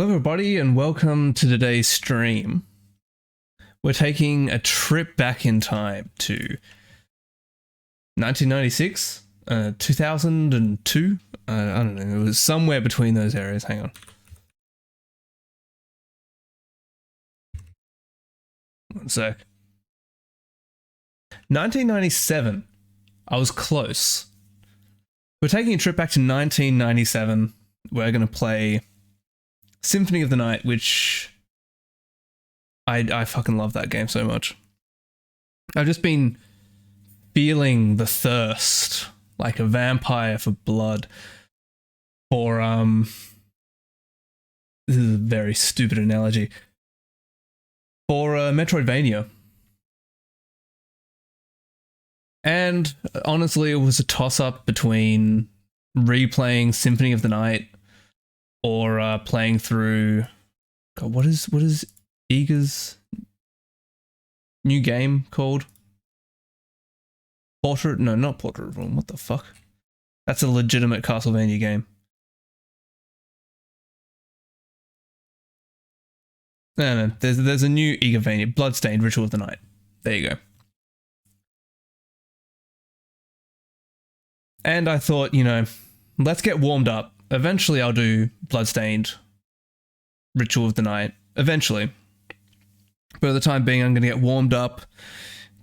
Hello everybody and welcome to today's stream. We're taking a trip back in time to 1996, 2002, I don't know, it was somewhere between those areas, hang on. One sec. 1997, I was close. We're taking a trip back to 1997, we're going to play Symphony of the Night, which I fucking love that game so much. I've just been feeling the thirst, like a vampire for blood, for, this is a very stupid analogy, for Metroidvania. And honestly, it was a toss-up between replaying Symphony of the Night or playing through, God, what is Ega's new game called? Portrait? No, not Portrait of Ruin. What the fuck? That's a legitimate Castlevania game. No, there's a new Egavania, Bloodstained Ritual of the Night. There you go. And I thought, you know, let's get warmed up. Eventually I'll do Bloodstained Ritual of the Night. Eventually. But at the time being, I'm going to get warmed up,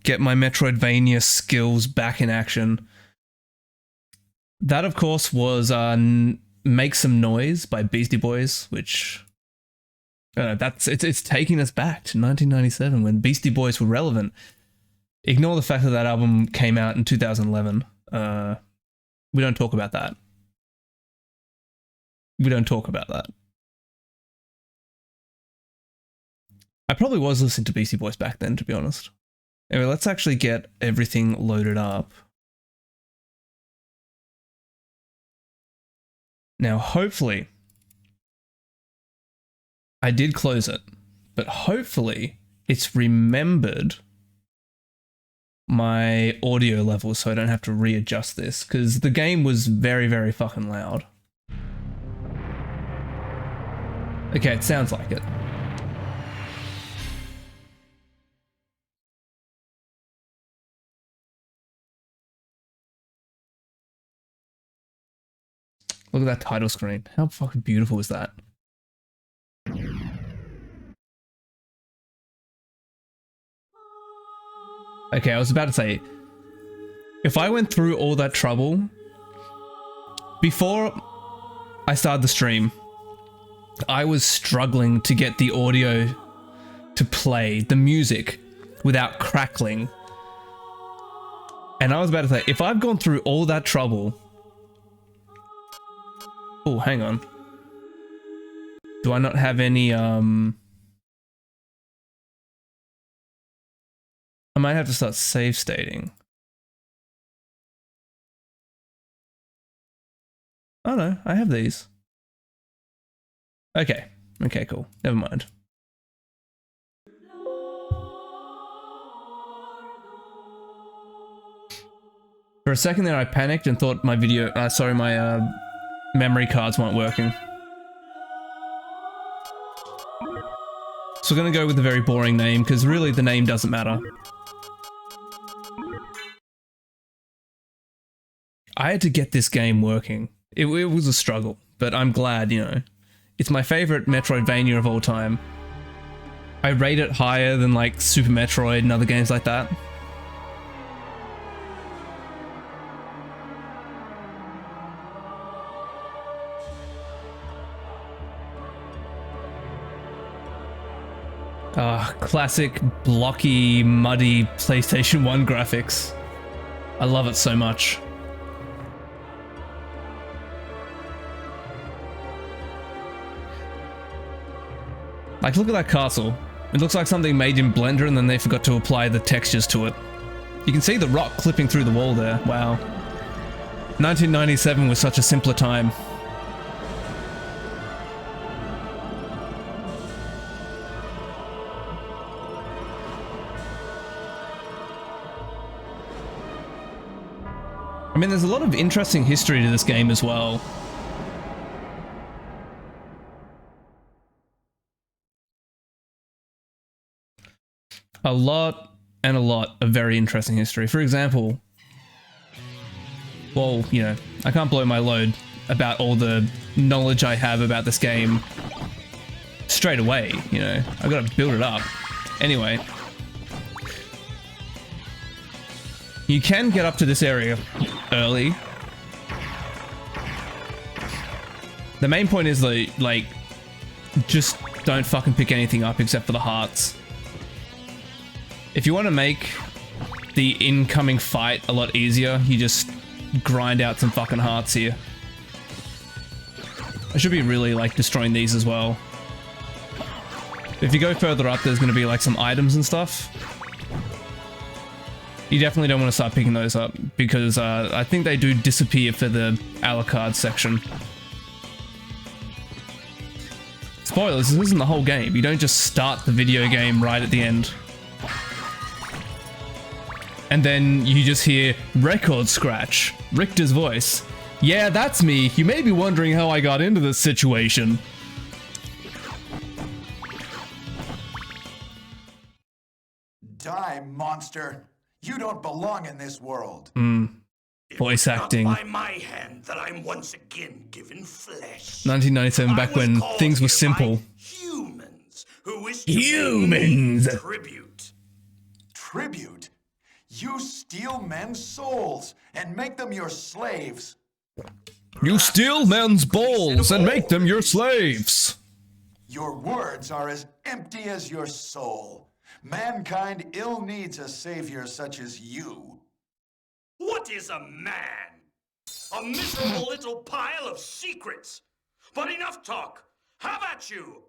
get my Metroidvania skills back in action. That, of course, was Make Some Noise by Beastie Boys, which it's taking us back to 1997 when Beastie Boys were relevant. Ignore the fact that that album came out in 2011. We don't talk about that. We don't talk about that. I probably was listening to Beastie Boys back then, to be honest. Anyway, let's actually get everything loaded up. Now, hopefully, I did close it, but hopefully it's remembered my audio levels so I don't have to readjust this, because the game was very, very fucking loud. Okay, it sounds like it. Look at that title screen. How fucking beautiful is that? Okay, I was about to say, if I went through all that trouble before I started the stream, I was struggling to get the audio to play the music without crackling. And I was about to say, if I've gone through all that trouble... Oh, hang on. Do I not have any, I might have to start save stating. Oh no, I have these. Okay. Okay, cool. Never mind. For a second there I panicked and thought my video, my memory cards weren't working. So we're gonna go with a very boring name, because really the name doesn't matter. I had to get this game working. It was a struggle, but I'm glad, you know. It's my favorite Metroidvania of all time. I rate it higher than like Super Metroid and other games like that. Classic blocky, muddy PlayStation 1 graphics. I love it so much. Like, look at that castle. It looks like something made in Blender and then they forgot to apply the textures to it. You can see the rock clipping through the wall there. Wow. 1997 was such a simpler time. I mean, there's a lot of interesting history to this game as well. a lot and a lot of very interesting history. For example, well, you know, I can't blow my load about all the knowledge I have about this game straight away, you know. I've got to build it up. Anyway, you can get up to this area early. The main point is that, like, just don't fucking pick anything up except for the hearts. If you want to make the incoming fight a lot easier, you just grind out some fucking hearts here. I should be really, like, destroying these as well. If you go further up, there's going to be, like, some items and stuff. You definitely don't want to start picking those up, because I think they do disappear for the Alucard section. Spoilers, this isn't the whole game. You don't just start the video game right at the end. And then you just hear record scratch, Richter's voice. Yeah, that's me. You may be wondering how I got into this situation. Die, monster. You don't belong in this world. Voice acting. By my hand that I'm once again given flesh. 1997, back when things were simple. Humans who wish to Humans! pay tribute. Tribute? You steal men's souls and make them your slaves. You steal men's balls and make them your slaves. Your words are as empty as your soul. Mankind ill needs a savior such as you. What is a man? A miserable little pile of secrets. But enough talk. How about you?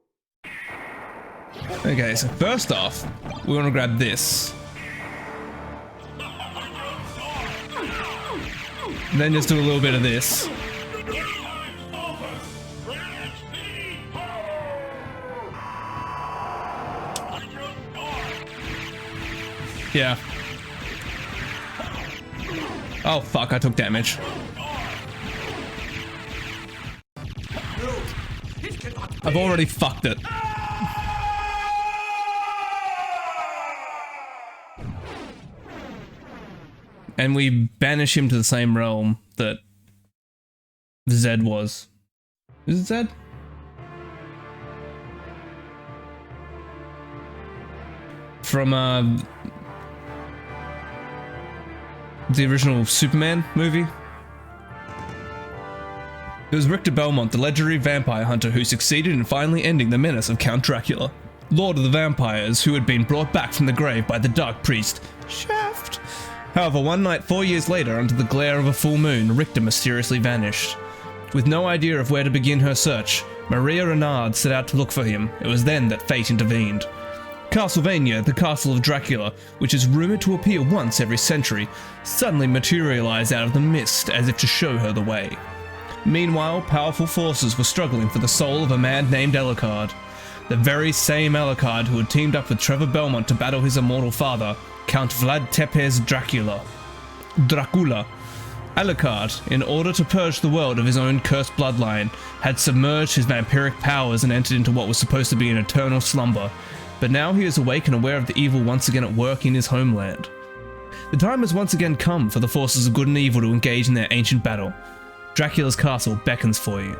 Okay, so first off, we want to grab this. And then just do a little bit of this. Yeah. Oh fuck, I took damage. I've already fucked it. And we banish him to the same realm that Zed was. Is it Zed? From the original Superman movie. It was Richter Belmont, the legendary vampire hunter who succeeded in finally ending the menace of Count Dracula, Lord of the Vampires, who had been brought back from the grave by the Dark Priest, Shaft. However, one night 4 years later, under the glare of a full moon, Richter mysteriously vanished. With no idea of where to begin her search, Maria Renard set out to look for him. It was then that fate intervened. Castlevania, the castle of Dracula, which is rumoured to appear once every century, suddenly materialised out of the mist as if to show her the way. Meanwhile, powerful forces were struggling for the soul of a man named Alucard. The very same Alucard who had teamed up with Trevor Belmont to battle his immortal father, Count Vlad Tepes Dracula. Alucard, in order to purge the world of his own cursed bloodline, had submerged his vampiric powers and entered into what was supposed to be an eternal slumber. But now he is awake and aware of the evil once again at work in his homeland. The time has once again come for the forces of good and evil to engage in their ancient battle. Dracula's castle beckons for you,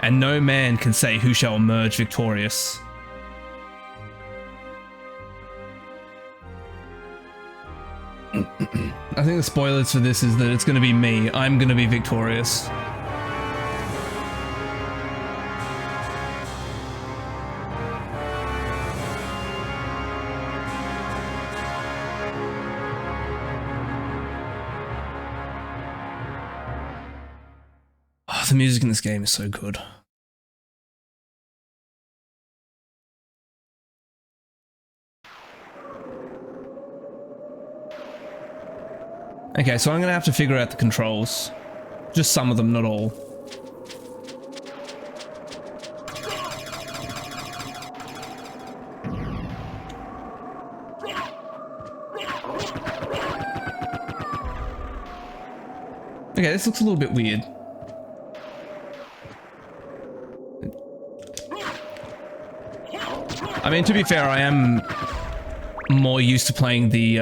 and no man can say who shall emerge victorious. I think the spoilers for this is that it's going to be me. I'm going to be victorious. Oh, the music in this game is so good. Okay, so I'm gonna have to figure out the controls. Just some of them, not all. Okay, this looks a little bit weird. I mean, to be fair, I am more used to playing the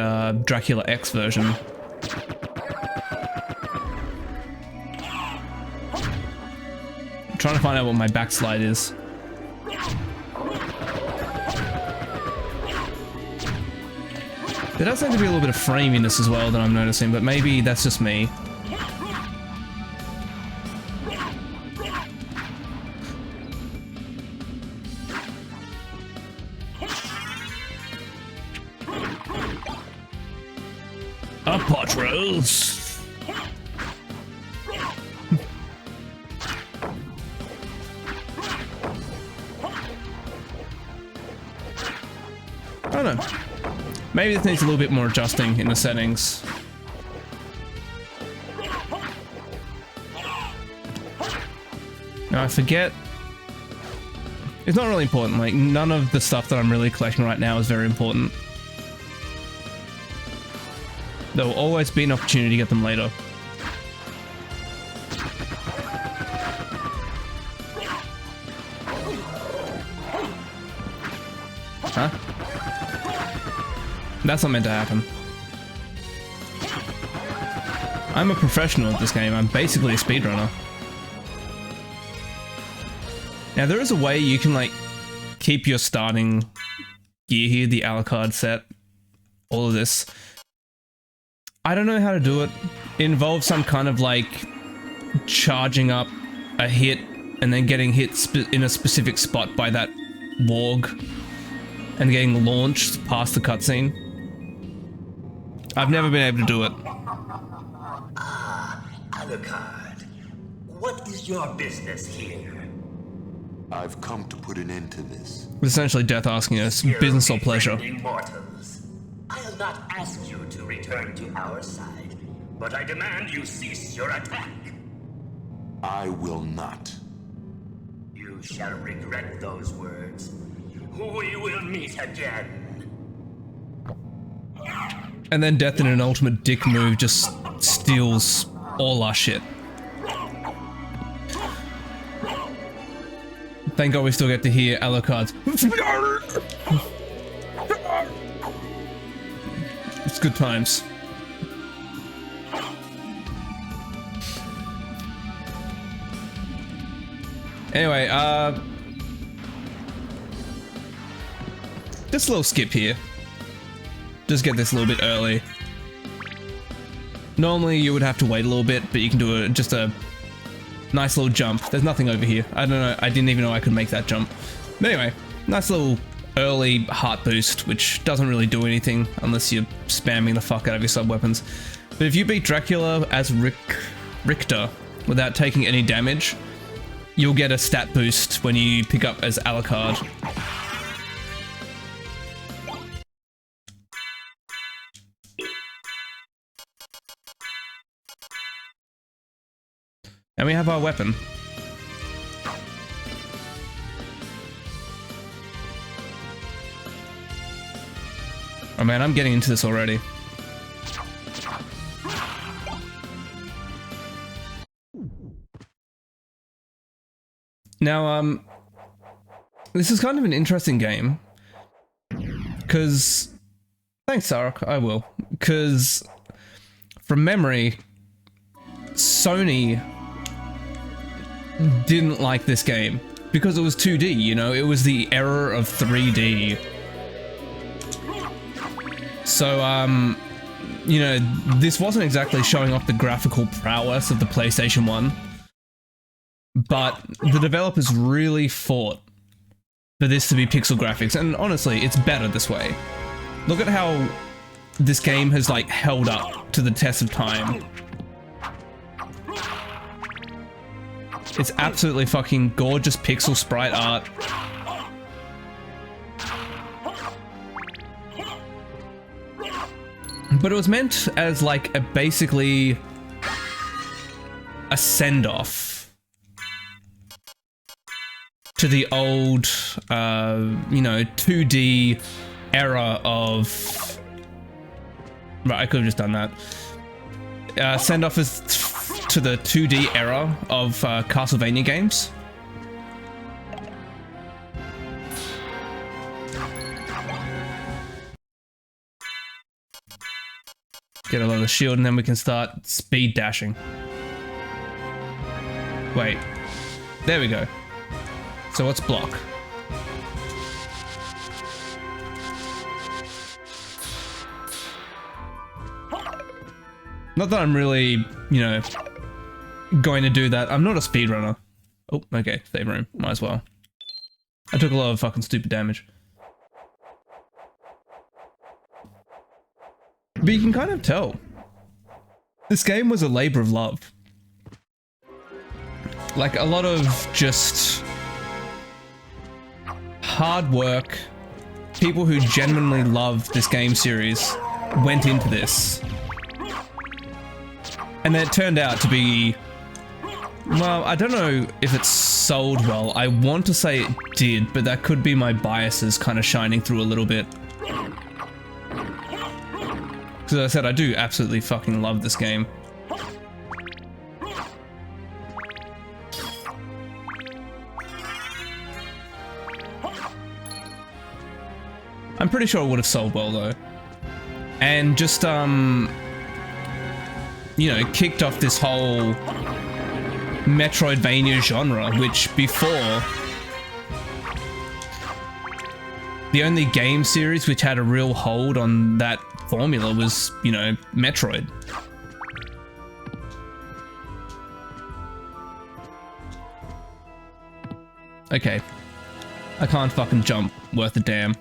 Dracula X version. I'm trying to find out what my backslide is. There does seem to be a little bit of framiness as well that I'm noticing, but maybe that's just me. Up pot rolls. I don't know. Maybe this needs a little bit more adjusting in the settings. Now I forget. It's not really important. Like, none of the stuff that I'm really collecting right now is very important. There will always be an opportunity to get them later. Huh? That's not meant to happen. I'm a professional at this game. I'm basically a speedrunner. Now there is a way you can like keep your starting gear here, the Alucard set, all of this. I don't know how to do it. It involves some kind of like charging up a hit and then getting hit in a specific spot by that warg and getting launched past the cutscene. I've never been able to do it. Ah, Alucard. What is your business here? I've come to put an end to this. It's essentially death asking us business or pleasure. Mortals. I'll not ask you to return to our side, but I demand you cease your attack. I will not. You shall regret those words. We will meet again. And then Death in an ultimate dick move just steals all our shit. Thank God we still get to hear Alucard's. It's good times. Anyway, just a little skip here. Just get this a little bit early. Normally you would have to wait a little bit, but you can do just a nice little jump. There's nothing over here. I don't know. I didn't even know I could make that jump. But anyway, nice little early heart boost, which doesn't really do anything unless you're spamming the fuck out of your sub-weapons. But if you beat Dracula as Richter without taking any damage, you'll get a stat boost when you pick up as Alucard. And we have our weapon. Oh man, I'm getting into this already. Now, this is kind of an interesting game. Because... Thanks, Sarok, I will. Because, from memory, Sony didn't like this game because it was 2D, you know, it was the era of 3D. So, you know, this wasn't exactly showing off the graphical prowess of the PlayStation 1, but the developers really fought for this to be pixel graphics, and honestly, it's better this way. Look at how this game has, like, held up to the test of time. It's absolutely fucking gorgeous pixel sprite art. But it was meant as like a basically a send-off to the old, you know, 2D era of... Right, I could have just done that. Send-off is to the 2D era of Castlevania games. Get a lot of the shield, and then we can start speed dashing. Wait. There we go. So what's block? Not that I'm really, you know, going to do that. I'm not a speedrunner. Oh, okay. Save room. Might as well. I took a lot of fucking stupid damage. But you can kind of tell. This game was a labor of love. Like, a lot of just hard work. People who genuinely love this game series went into this. And then it turned out to be, well, I don't know if it sold well. I want to say it did, but that could be my biases kind of shining through a little bit. Because as I said, I do absolutely fucking love this game. I'm pretty sure it would have sold well though. And just, you know, kicked off this whole Metroidvania genre, which before, the only game series which had a real hold on that formula was, you know, Metroid. Okay. I can't fucking jump worth a damn.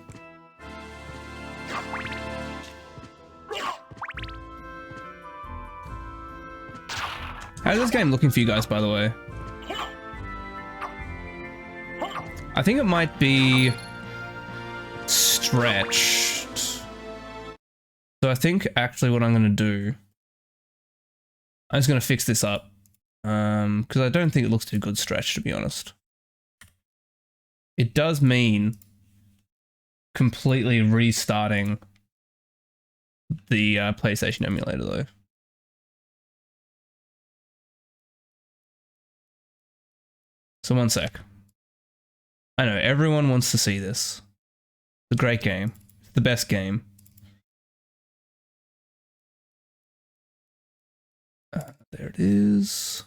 How's this game looking for you guys, by the way? I think it might be stretched. So I think actually what I'm going to do, I'm just going to fix this up. Because I don't think it looks too good stretched, to be honest. It does mean completely restarting the PlayStation emulator, though. So one sec. I know, everyone wants to see this. It's a great game. It's the best game. There it is.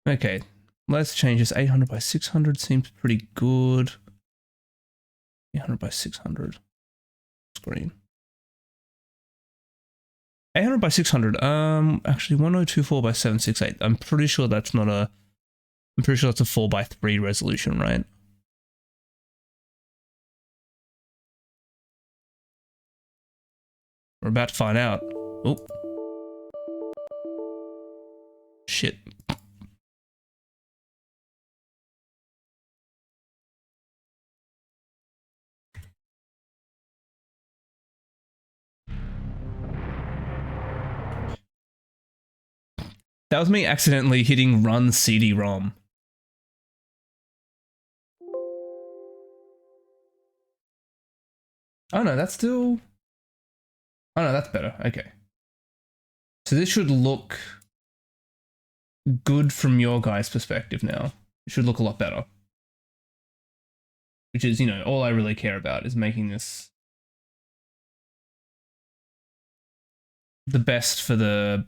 Okay, let's change this. 800 by 600 seems pretty good. 800 by 600. Screen. 800 by 600. Actually 1024 by 768. I'm pretty sure that's not a. I'm pretty sure that's a 4 by 3 resolution, right? We're about to find out. Oh. Shit. That was me accidentally hitting run CD-ROM. Oh no, that's still... Oh no, that's better. Okay. So this should look good from your guys' perspective now. It should look a lot better. Which is, you know, all I really care about is making this the best for the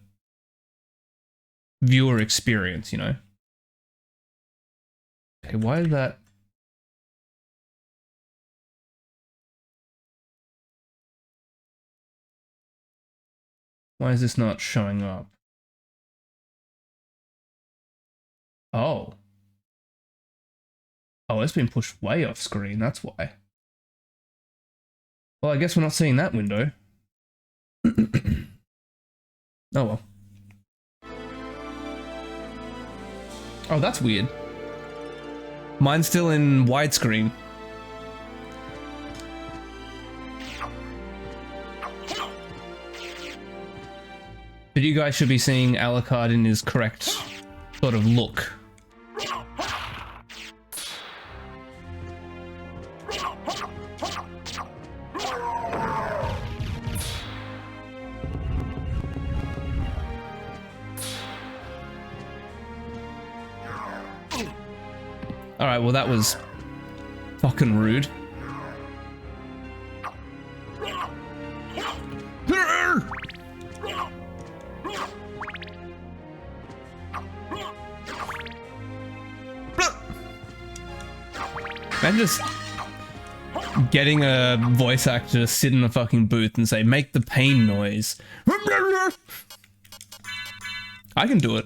viewer experience, you know? Okay, why is that? Why is this not showing up? Oh. Oh, it's been pushed way off screen, that's why. Well, I guess we're not seeing that window. Oh well. Oh, that's weird. Mine's still in widescreen. But you guys should be seeing Alucard in his correct sort of look. Alright, well that was fucking rude. And just getting a voice actor to sit in a fucking booth and say, make the pain noise. I can do it.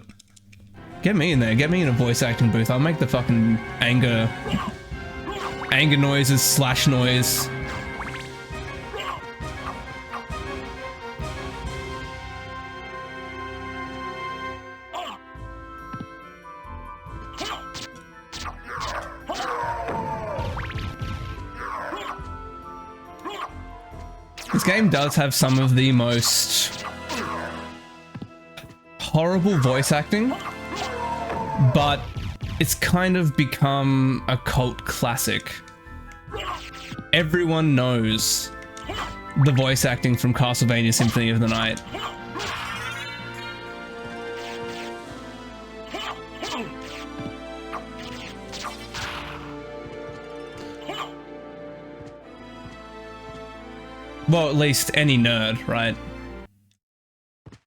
Get me in there. Get me in a voice acting booth. I'll make the fucking anger noises, slash noise. This game does have some of the most horrible voice acting, but it's kind of become a cult classic. Everyone knows the voice acting from Castlevania Symphony of the Night. Well, at least any nerd, right?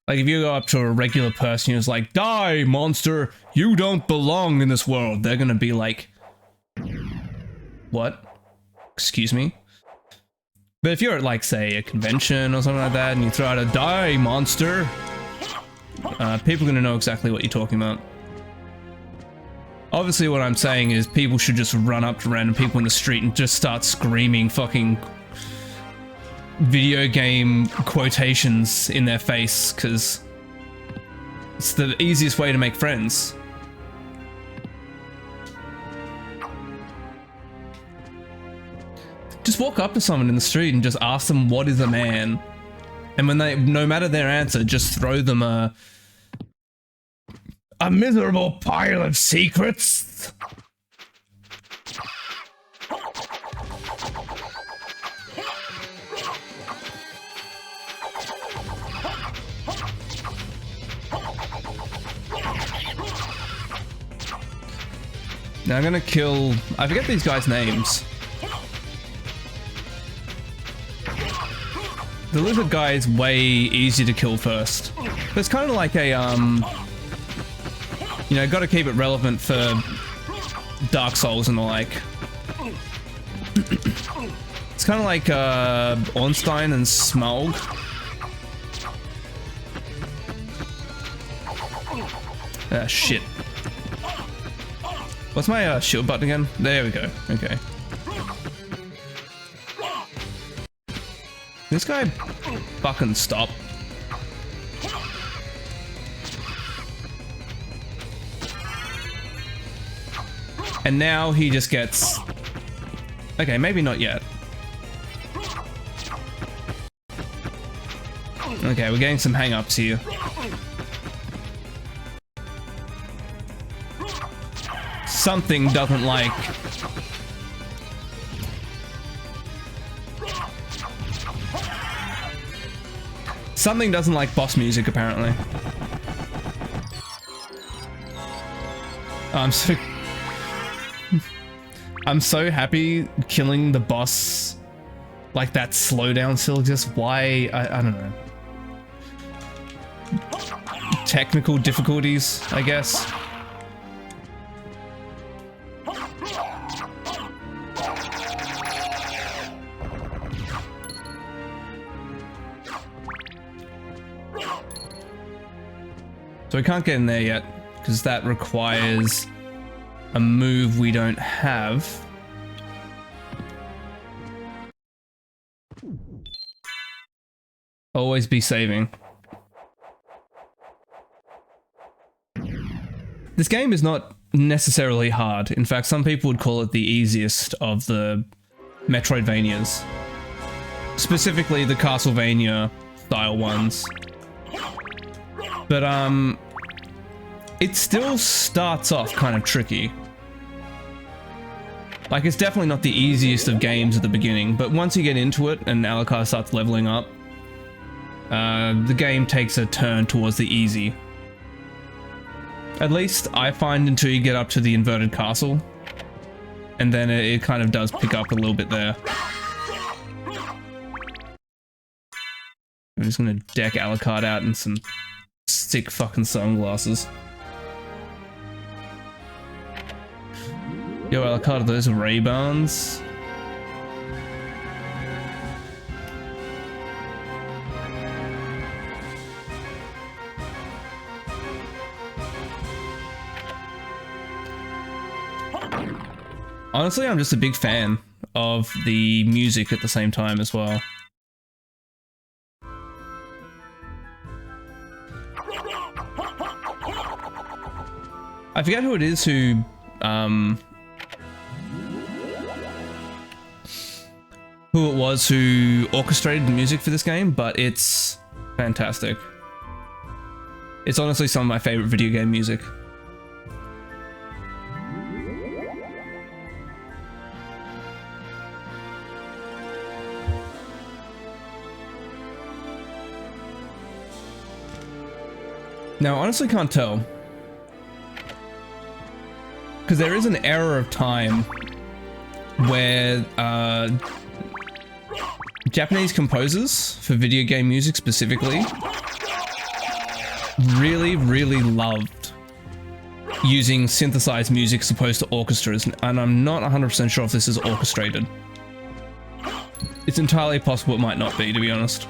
Like, if you go up to a regular person who's like, die, monster! You don't belong in this world! They're gonna be like, what? Excuse me? But if you're at, like, say, a convention or something like that, and you throw out a die, monster! People are gonna know exactly what you're talking about. Obviously, what I'm saying is people should just run up to random people in the street and just start screaming fucking video game quotations in their face, because it's the easiest way to make friends. Just walk up to someone in the street and just ask them what is a man, and when they, no matter their answer, just throw them a miserable pile of secrets. Now I'm gonna kill... I forget these guys' names. The lizard guy is way easier to kill first. But it's kind of like a, you know, gotta keep it relevant for Dark Souls and the like. It's kind of like, Ornstein and Smaug. Ah, shit. What's my shield button again? There we go. Okay. This guy fucking stop. And now he just gets... Okay, maybe not yet. Okay, we're getting some hang-ups here. Something doesn't like... Something doesn't like boss music, apparently. I'm so happy killing the boss like that slowdown still. Just why? I don't know. Technical difficulties, I guess. So we can't get in there yet, because that requires a move we don't have. Always be saving. This game is not necessarily hard. In fact, some people would call it the easiest of the Metroidvanias. Specifically the Castlevania style ones. But, it still starts off kind of tricky. Like, it's definitely not the easiest of games at the beginning, but once you get into it and Alucard starts leveling up, the game takes a turn towards the easy. At least I find until you get up to the inverted castle, and then it kind of does pick up a little bit there. I'm just gonna deck Alucard out in some sick fucking sunglasses. Yo, Alucard, those Ray-Bans. Honestly, I'm just a big fan of the music at the same time as well. I forget who it is who it was who orchestrated the music for this game, but it's fantastic. It's honestly some of my favorite video game music. Now, I honestly can't tell, because there is an era of time where Japanese composers for video game music specifically really loved using synthesized music as opposed to orchestras, and I'm not 100% sure if this is orchestrated. It's entirely possible it might not be, to be honest.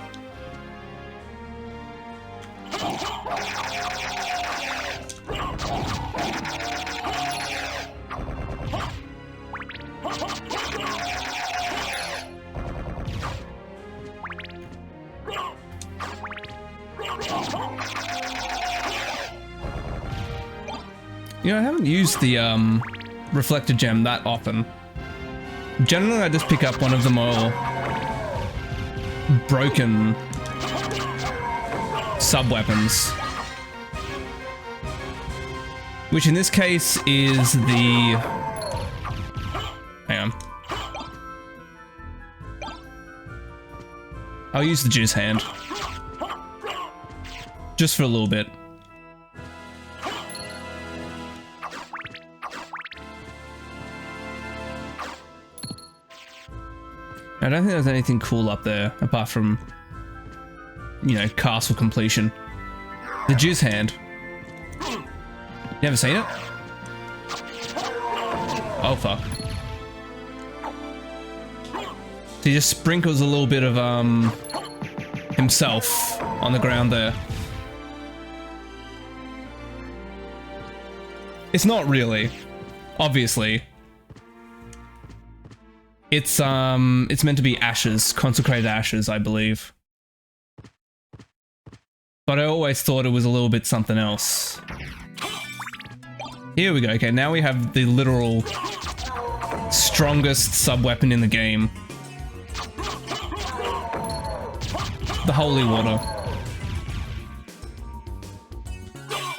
You know, I haven't used the reflector gem that often. Generally, I just pick up one of the more broken sub-weapons. Which in this case is the... Hang on. I'll use the juice hand. Just for a little bit. I don't think there's anything cool up there, apart from, you know, castle completion. The juice hand. You ever seen it? Oh, fuck. So he just sprinkles a little bit of, himself on the ground there. It's not really, obviously. It's meant to be ashes, consecrated ashes, I believe. But I always thought it was a little bit something else. Here we go. Okay, now we have the literal strongest sub-weapon in the game. The holy water.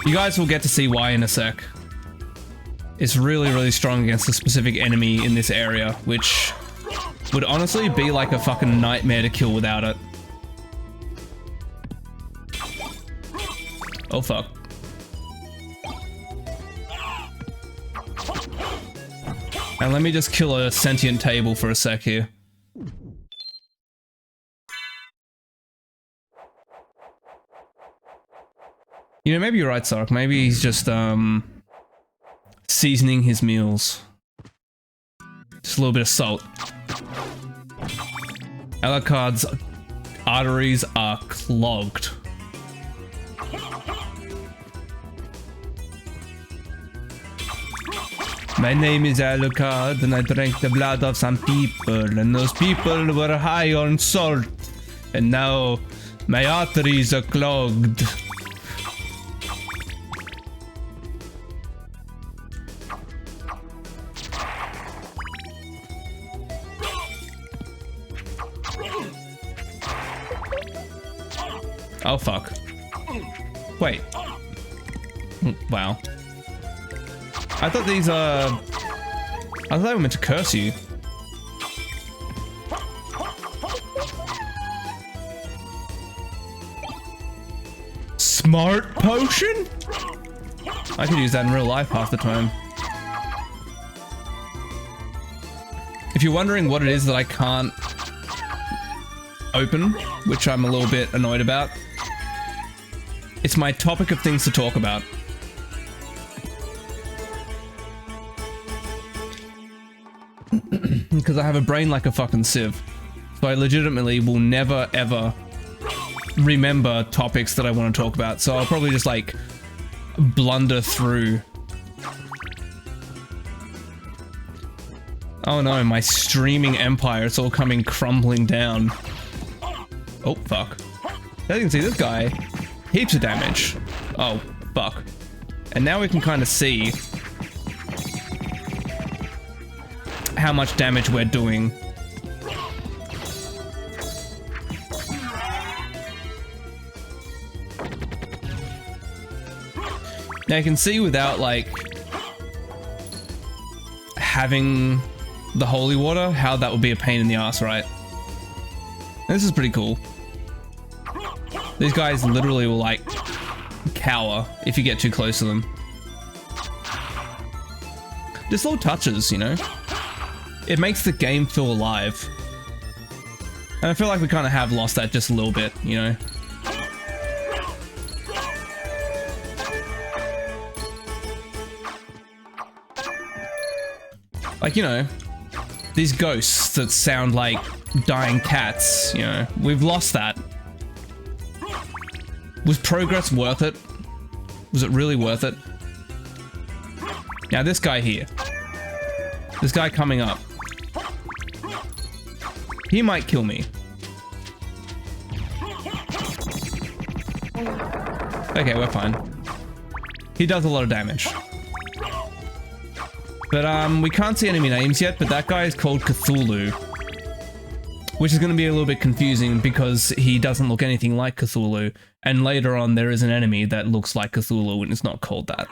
You guys will get to see why in a sec. It's really strong against a specific enemy in this area, which would honestly be like a fucking nightmare to kill without it. Oh fuck. And let me just kill a sentient table for a sec here. You know, maybe you're right, Sark. Maybe he's just, seasoning his meals. Just a little bit of salt. Alucard's arteries are clogged. My name is Alucard, and I drank the blood of some people, and those people were high on salt, and now my arteries are clogged. Oh fuck. Wait. Wow. I thought these I thought they were meant to curse you. Smart potion? I could use that in real life half the time. If you're wondering what it is that I can't open, which I'm a little bit annoyed about, it's my topic of things to talk about. because I have a brain like a fucking sieve. So I legitimately will never ever remember topics that I want to talk about. So I'll probably just like blunder through. Oh no, my streaming empire, it's all coming crumbling down. Oh, fuck. As you can see, this guy, heaps of damage. Oh, fuck. And now we can kind of see how much damage we're doing. Now you can see without like having the holy water, how that would be a pain in the ass, right? And this is pretty cool. These guys literally will like cower if you get too close to them. Just little touches, you know? It makes the game feel alive. And I feel like we kind of have lost that just a little bit, you know? Like, you know, these ghosts that sound like dying cats, you know, we've lost that. Was progress worth it? Was it really worth it? Now this guy here. This guy coming up. He might kill me. Okay, we're fine. He does a lot of damage. But we can't see enemy names yet, but that guy is called Cthulhu. Which is going to be a little bit confusing because he doesn't look anything like Cthulhu. And later on there is an enemy that looks like Cthulhu and it's not called that.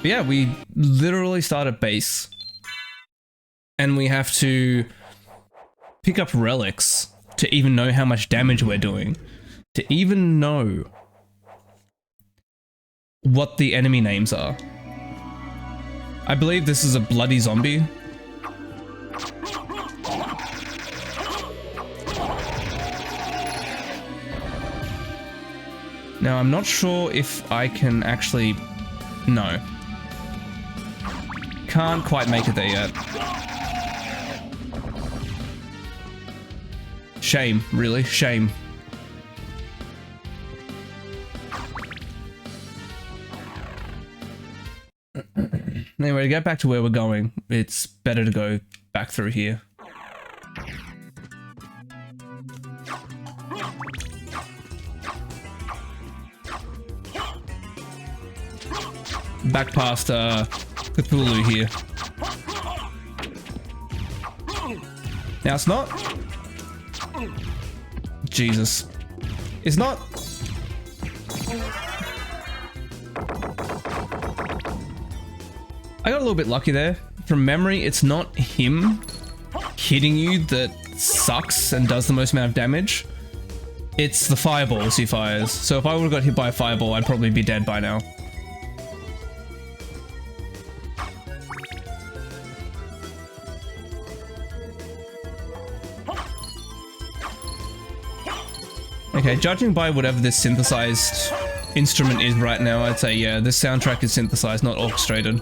But yeah, we literally start at base. And we have to pick up relics to even know how much damage we're doing. To even know what the enemy names are. I believe this is a bloody zombie. Now, I'm not sure if I can actually... No. Can't quite make it there yet. Shame, really, shame. Anyway, to get back to where we're going, it's better to go back through here. Back past Cthulhu here. Now it's not... Jesus. It's not... I got a little bit lucky there. From memory, it's not him hitting you that sucks and does the most amount of damage. It's the fireballs he fires. So if I would've got hit by a fireball, I'd probably be dead by now. Okay, judging by whatever this synthesized instrument is right now, I'd say, yeah, this soundtrack is synthesized, not orchestrated.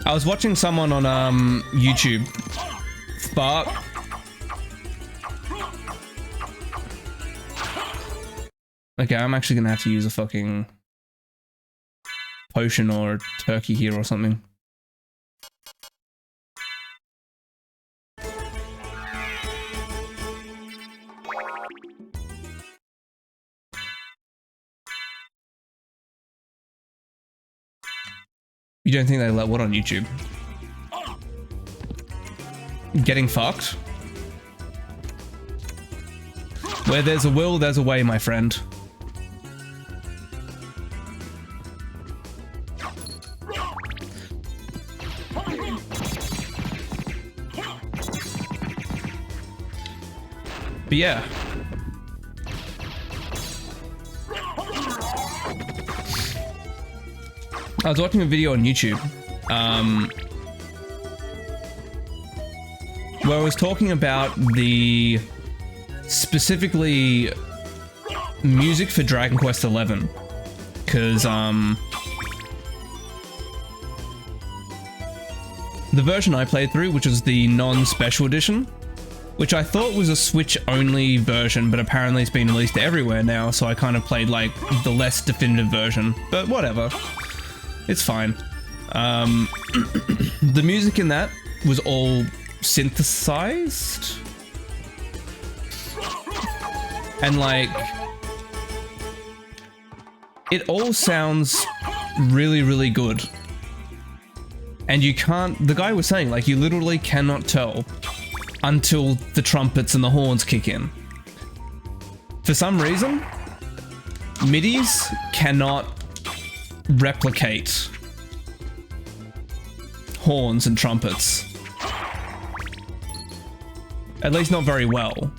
I was watching someone on YouTube, Spark. Okay, I'm actually gonna have to use a fucking potion or a turkey here or something. You don't think they let what on YouTube? Getting fucked? Where there's a will, there's a way, my friend. But yeah. I was watching a video on YouTube, where I was talking about the specifically music for Dragon Quest XI, because the version I played through, which was the non-special edition, which I thought was a Switch-only version, but apparently it's been released everywhere now, so I kind of played like the less definitive version, but whatever, it's fine. The music in that was all synthesized, and like it all sounds really, really good. And you can't, the guy was saying, like, you literally cannot tell until the trumpets and the horns kick in. For some reason, MIDIs cannot replicate horns and trumpets. At least not very well.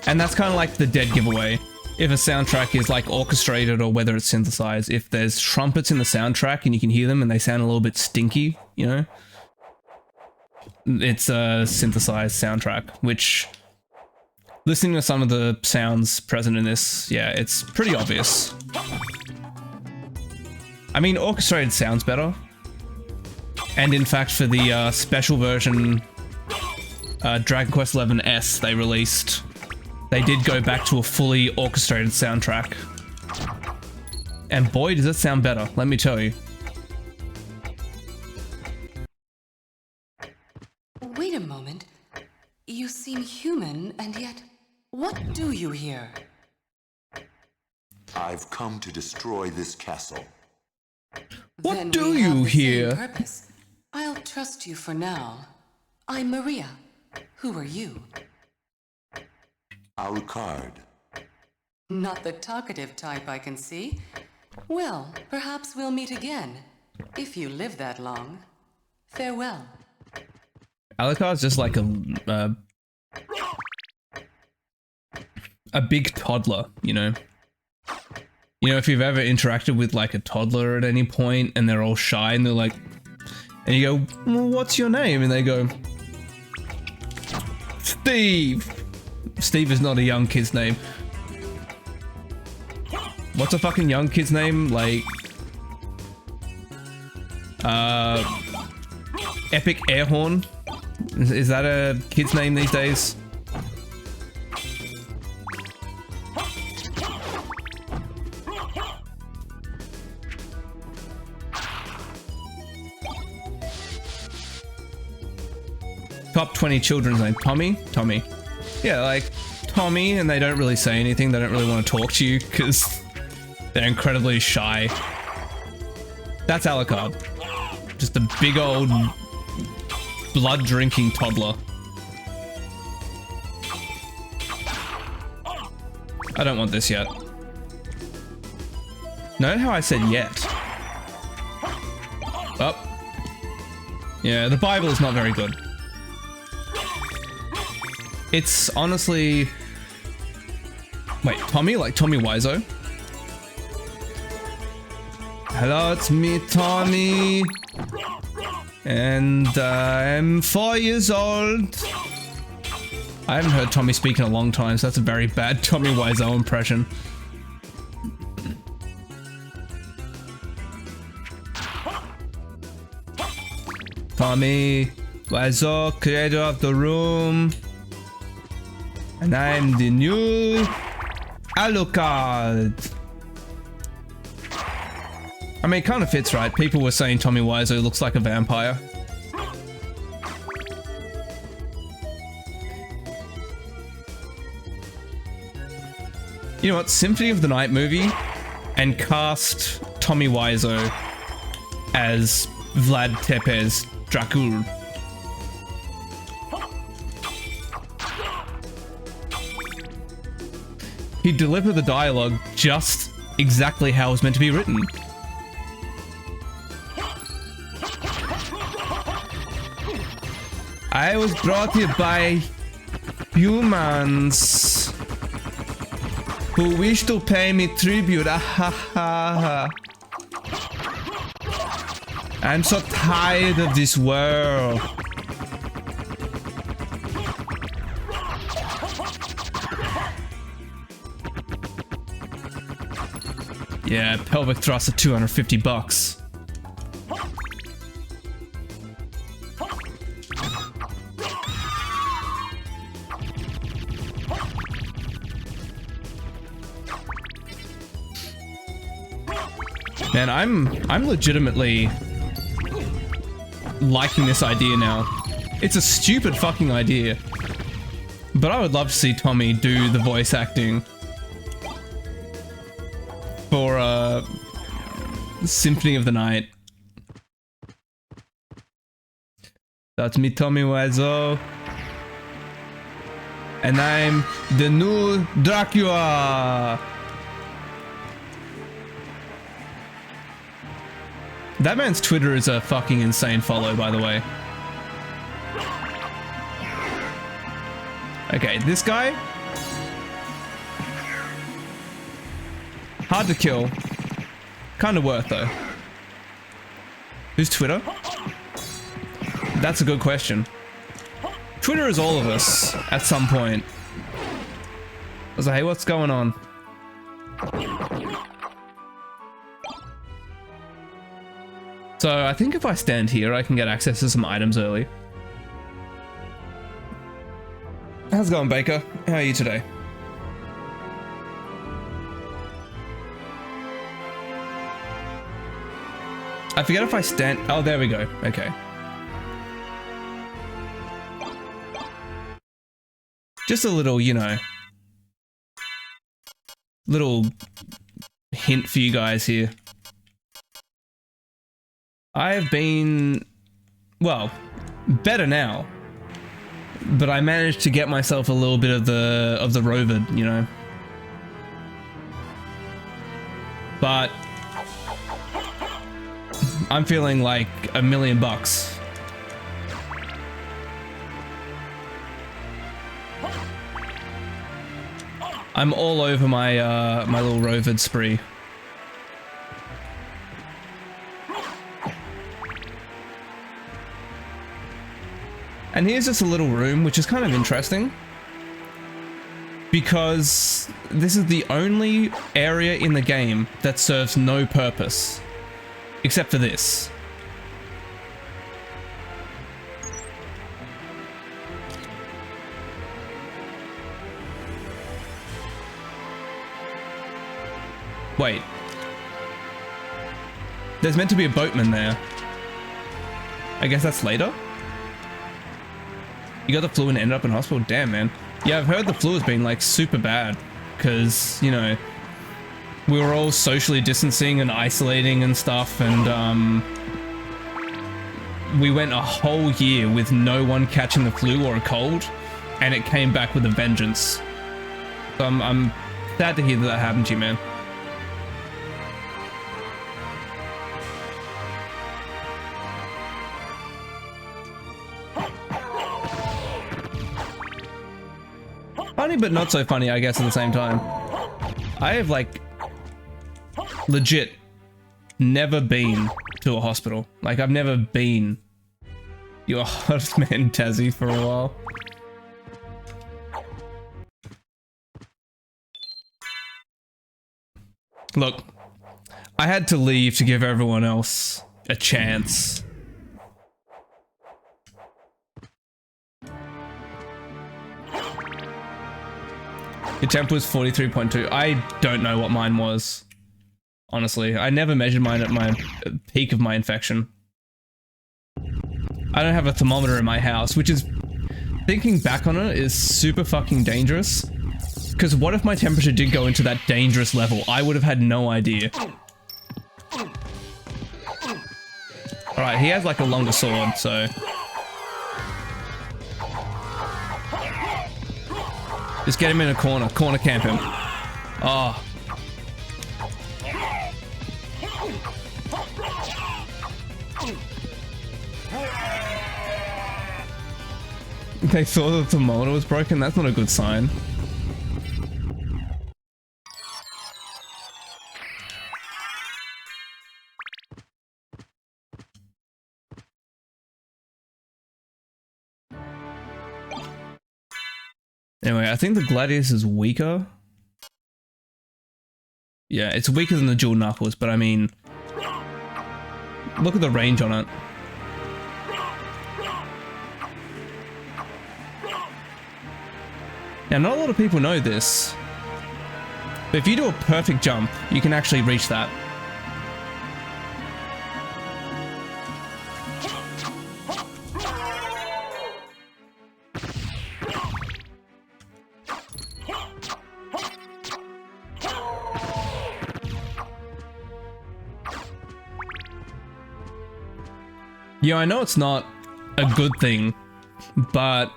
And that's kind of like the dead giveaway. If a soundtrack is like orchestrated or whether it's synthesized, if there's trumpets in the soundtrack and you can hear them and they sound a little bit stinky, you know, it's a synthesized soundtrack, which, listening to some of the sounds present in this, yeah, it's pretty obvious. I mean, orchestrated sounds better. And in fact, for the special version, Dragon Quest XI S they released, they did go back to a fully orchestrated soundtrack. And boy, does it sound better, let me tell you. Wait a moment. You seem human, and yet, what do you here? I've come to destroy this castle. What Then do we you have the same here? purpose. I'll trust you for now. I'm Maria. Who are you? Alucard. Not the talkative type, I can see. Well, perhaps we'll meet again. If you live that long. Farewell. Alucard's just like a big toddler, you know? You know, if you've ever interacted with like a toddler at any point and they're all shy and they're like, and you go, well, what's your name? And they go, Steve. Steve is not a young kid's name. What's a fucking young kid's name? Like, Epic Airhorn? Is that a kid's name these days? Top 20 children's name. Tommy? Tommy. Yeah, like Tommy, and they don't really say anything. They don't really want to talk to you because they're incredibly shy. That's Alucard. Just a big old blood-drinking toddler. I don't want this yet. Note how I said yet. Oh. Yeah, the Bible is not very good. It's honestly... Wait, Tommy? Like Tommy Wiseau? Hello, it's me, Tommy. And I'm 4 years old. I haven't heard Tommy speak in a long time, so that's a very bad Tommy Wiseau impression. Tommy Wiseau, creator of the room. And I'm the new Alucard. I mean, it kind of fits, right? People were saying Tommy Wiseau looks like a vampire. You know what? Symphony of the Night movie and cast Tommy Wiseau as Vlad Tepes Dracula. He delivered the dialogue just exactly how it was meant to be written. I was brought here by humans who wish to pay me tribute. I'm so tired of this world. Yeah, pelvic thrust at $250. Man, I'm legitimately liking this idea now. It's a stupid fucking idea, but I would love to see Tommy do the voice acting for Symphony of the Night. That's me, Tommy Wiseau, and I'm the new Dracula. That man's Twitter is a fucking insane follow, by the way. Okay, this guy. Hard to kill. Kind of worth, though. Who's Twitter? That's a good question. Twitter is all of us at some point. I was like, hey, what's going on? So I think if I stand here, I can get access to some items early. How's it going, Baker? How are you today? I forget if I stand... Oh, there we go. Okay. Just a little, you know... little hint for you guys here. I've been, well, better now, but I managed to get myself a little bit of the rovid, you know. But I'm feeling like $1,000,000. I'm all over my my little rovid spree. And here's just a little room, which is kind of interesting, because this is the only area in the game that serves no purpose, except for this. Wait. There's meant to be a boatman there. I guess that's later? You got the flu and ended up in hospital? Damn, man. Yeah, I've heard the flu has been, like, super bad. Because, you know, we were all socially distancing and isolating and stuff, and, we went a whole year with no one catching the flu or a cold, and it came back with a vengeance. So I'm sad to hear that happened to you, man. Funny but not so funny, I guess, at the same time. I have, like, legit never been to a hospital. Like, I've never been your hottest man Tassie for a while. Look, I had to leave to give everyone else a chance. Your temp was 43.2. I don't know what mine was. Honestly, I never measured mine at my peak of my infection. I don't have a thermometer in my house, which is, thinking back on it, is super fucking dangerous. Because what if my temperature did go into that dangerous level? I would have had no idea. Alright, he has like a longer sword, so... just get him in a corner camp him. Oh. They thought the thermometer was broken? That's not a good sign. Anyway, I think the Gladius is weaker. Yeah, it's weaker than the dual knuckles, but I mean, look at the range on it. Now, not a lot of people know this, but if you do a perfect jump, you can actually reach that. Yeah, I know it's not a good thing, but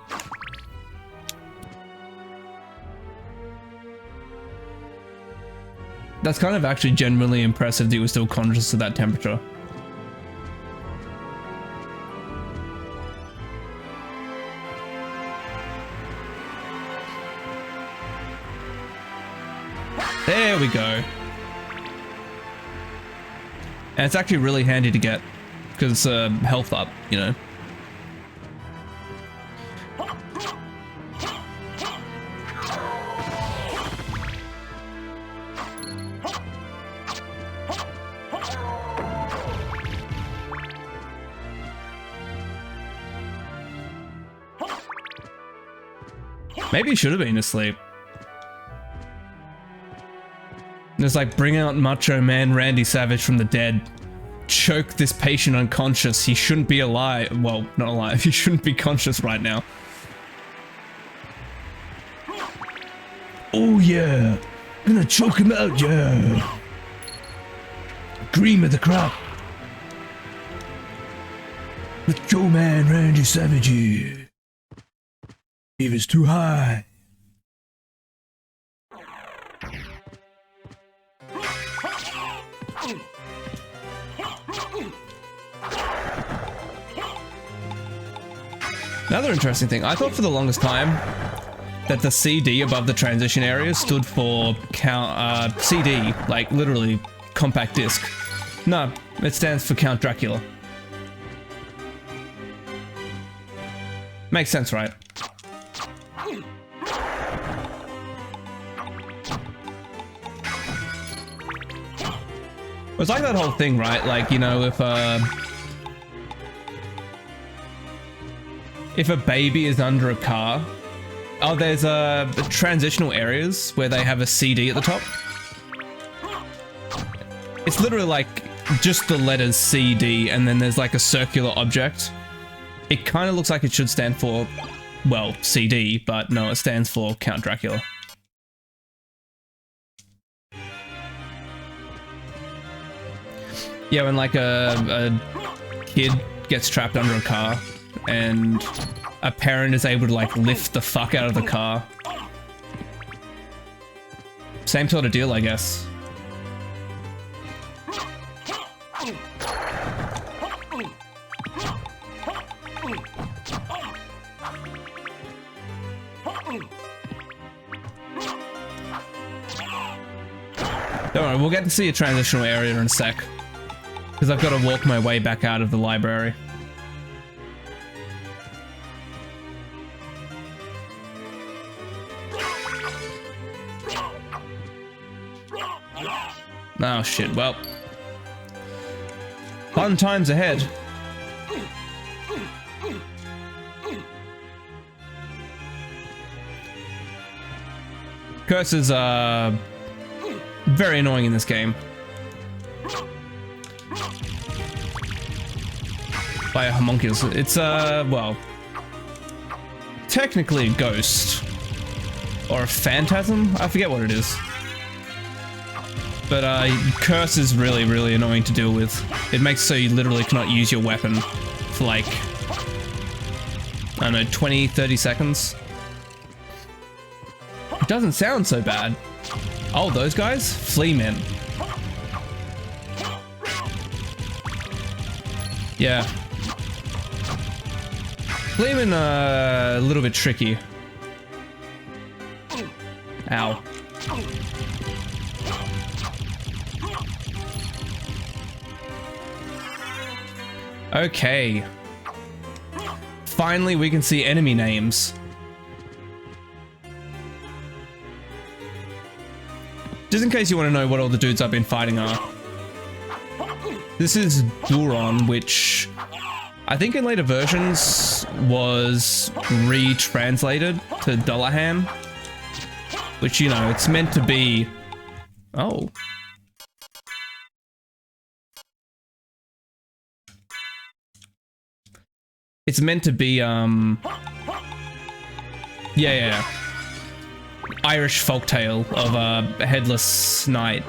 that's kind of actually genuinely impressive that you were still conscious of that temperature. There we go. And it's actually really handy to get, because it's health up, you know. Maybe he should have been asleep. It's like, bring out Macho Man Randy Savage from the dead. Choke this patient unconscious. He shouldn't be alive. Well, not alive. He shouldn't be conscious right now. Oh yeah. Gonna choke him out, yeah. Cream of the crop. Macho Man Randy Savage here. Fever's too high. Another interesting thing, I thought for the longest time that the CD above the transition areas stood for Count, CD, like literally compact disc. No, it stands for Count Dracula. Makes sense, right? It's like that whole thing, right? Like, you know, if a baby is under a car, oh, there's transitional areas where they have a CD at the top. It's literally like just the letters CD, and then there's like a circular object. It kind of looks like it should stand for, well, CD, but no, it stands for Count Dracula. Yeah, when like a kid gets trapped under a car and a parent is able to like lift the fuck out of the car. Same sort of deal, I guess. Don't worry, we'll get to see a transitional area in a sec. Because I've got to walk my way back out of the library. Oh shit, well. Fun times ahead. Curses are very annoying in this game. By a homunculus. It's well, technically a ghost. Or a phantasm? I forget what it is. But curse is really, really annoying to deal with. It makes so you literally cannot use your weapon for like, I don't know, 20, 30 seconds. It doesn't sound so bad. Oh, those guys? Flea men. Yeah. Fleeman a little bit tricky. Ow. Okay. Finally, we can see enemy names. Just in case you want to know what all the dudes I've been fighting are. This is Duron, which I think in later versions was retranslated to Dullahan. Which, you know, it's meant to be... Oh. It's meant to be, yeah. Irish folktale of a headless knight.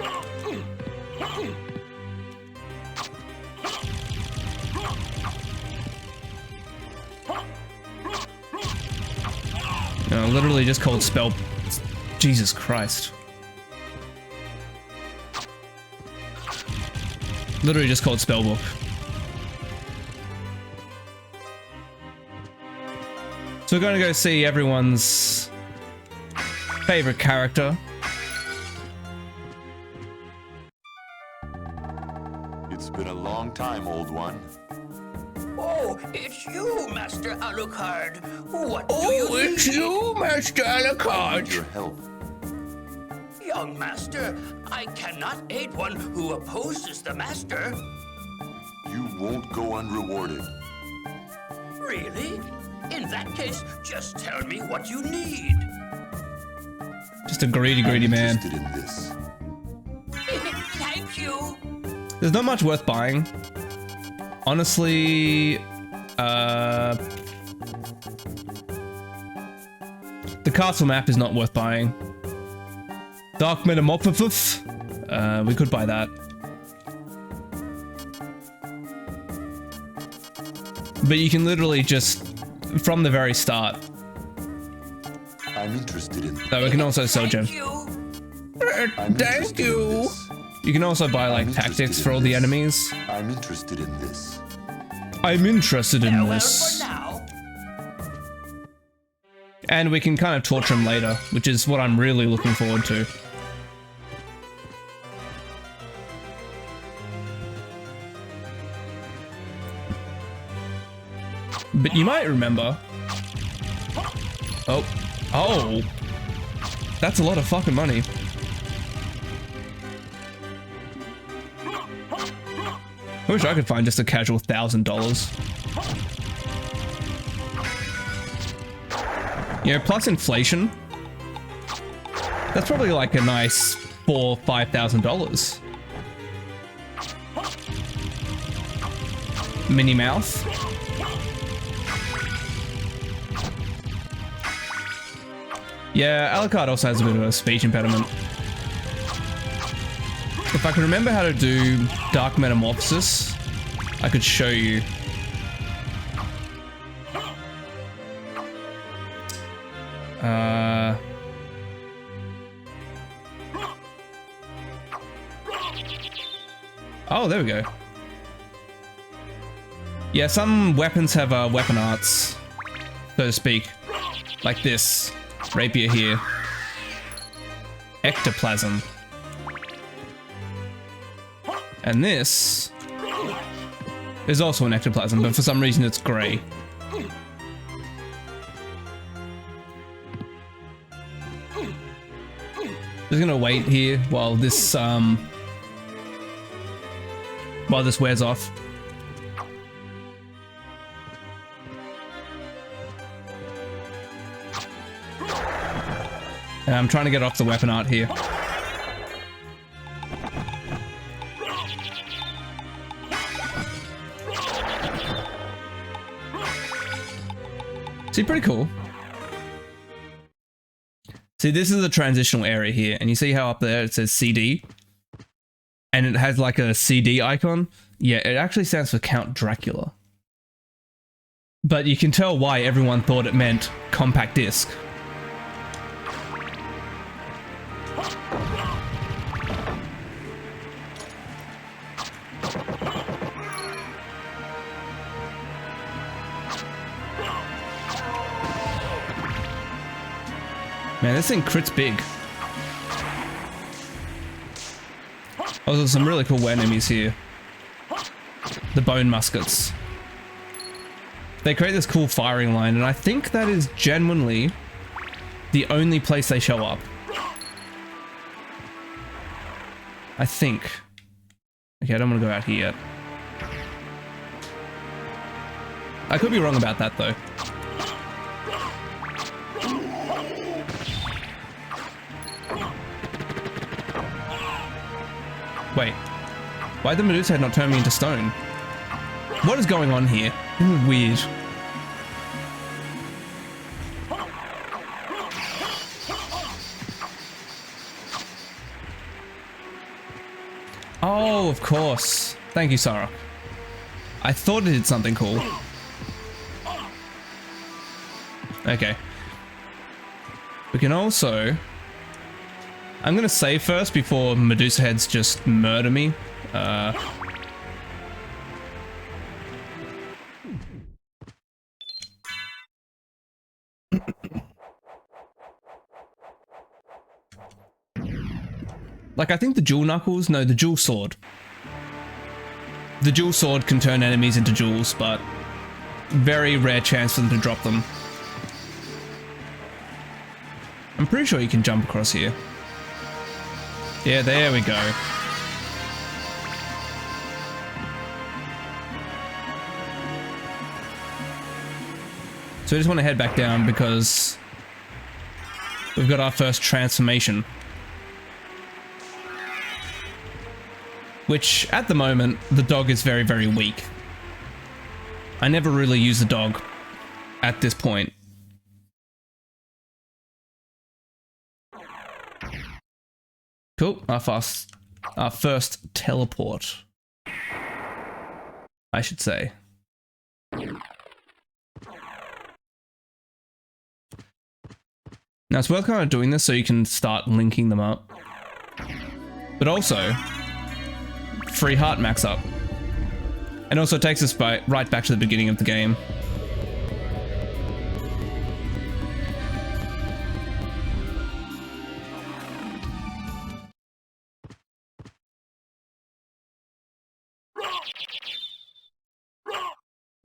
No, literally just called spell... Jesus Christ. Literally just called spellbook. So we're going to go see everyone's favorite character. It's been a long time, old one. Oh, it's you, Master Alucard. What do you need? It's you, Master Alucard. Your help. Young Master, I cannot aid one who opposes the Master. You won't go unrewarded. Really? In that case, just tell me what you need. Just a greedy man. Interested in this. Thank you. There's not much worth buying. Honestly, the castle map is not worth buying. Dark Metamorphosis, we could buy that. But you can literally just, from the very start. I'm interested in. So we can also sell gems. Thank you. You can also buy like tactics for all the enemies. I'm interested in this. I'm interested in Farewell this. for now. And we can kind of torture him later, which is what I'm really looking forward to. But you might remember... Oh. That's a lot of fucking money. I wish I could find just a casual $1,000. You know, plus inflation. That's probably like a nice $4,000 or $5,000. Minnie Mouse. Yeah, Alucard also has a bit of a speech impediment. If I could remember how to do Dark Metamorphosis, I could show you. Oh, there we go. Yeah, some weapons have weapon arts, so to speak. Like this. Rapier here. Ectoplasm. And this is also an ectoplasm, but for some reason it's grey. Just gonna wait here while this wears off. And I'm trying to get off the weapon art here. See, pretty cool. See, this is a transitional area here, and you see how up there it says CD? And it has like a CD icon? Yeah, it actually stands for Count Dracula. But you can tell why everyone thought it meant compact disc. Man, this thing crits big. Oh, there's some really cool enemies here. The bone muskets. They create this cool firing line, and I think that is genuinely the only place they show up. I think. Okay, I don't want to go out here yet. I could be wrong about that, though. Wait. Why'd the Medusa head not turn me into stone? What is going on here? This is weird. Oh, of course. Thank you, Sarah. I thought it did something cool. Okay. We can also... I'm gonna save first before Medusa heads just murder me. Like, I think the jewel knuckles, no, the jewel sword. The jewel sword can turn enemies into jewels, but very rare chance for them to drop them. I'm pretty sure you can jump across here. Yeah, there we go. So I just want to head back down because we've got our first transformation. Which, at the moment, the dog is very, very weak. I never really use the dog at this point. Cool, our first teleport, I should say. Now it's worth kind of doing this so you can start linking them up. But also, free heart max up. And also takes us right back to the beginning of the game.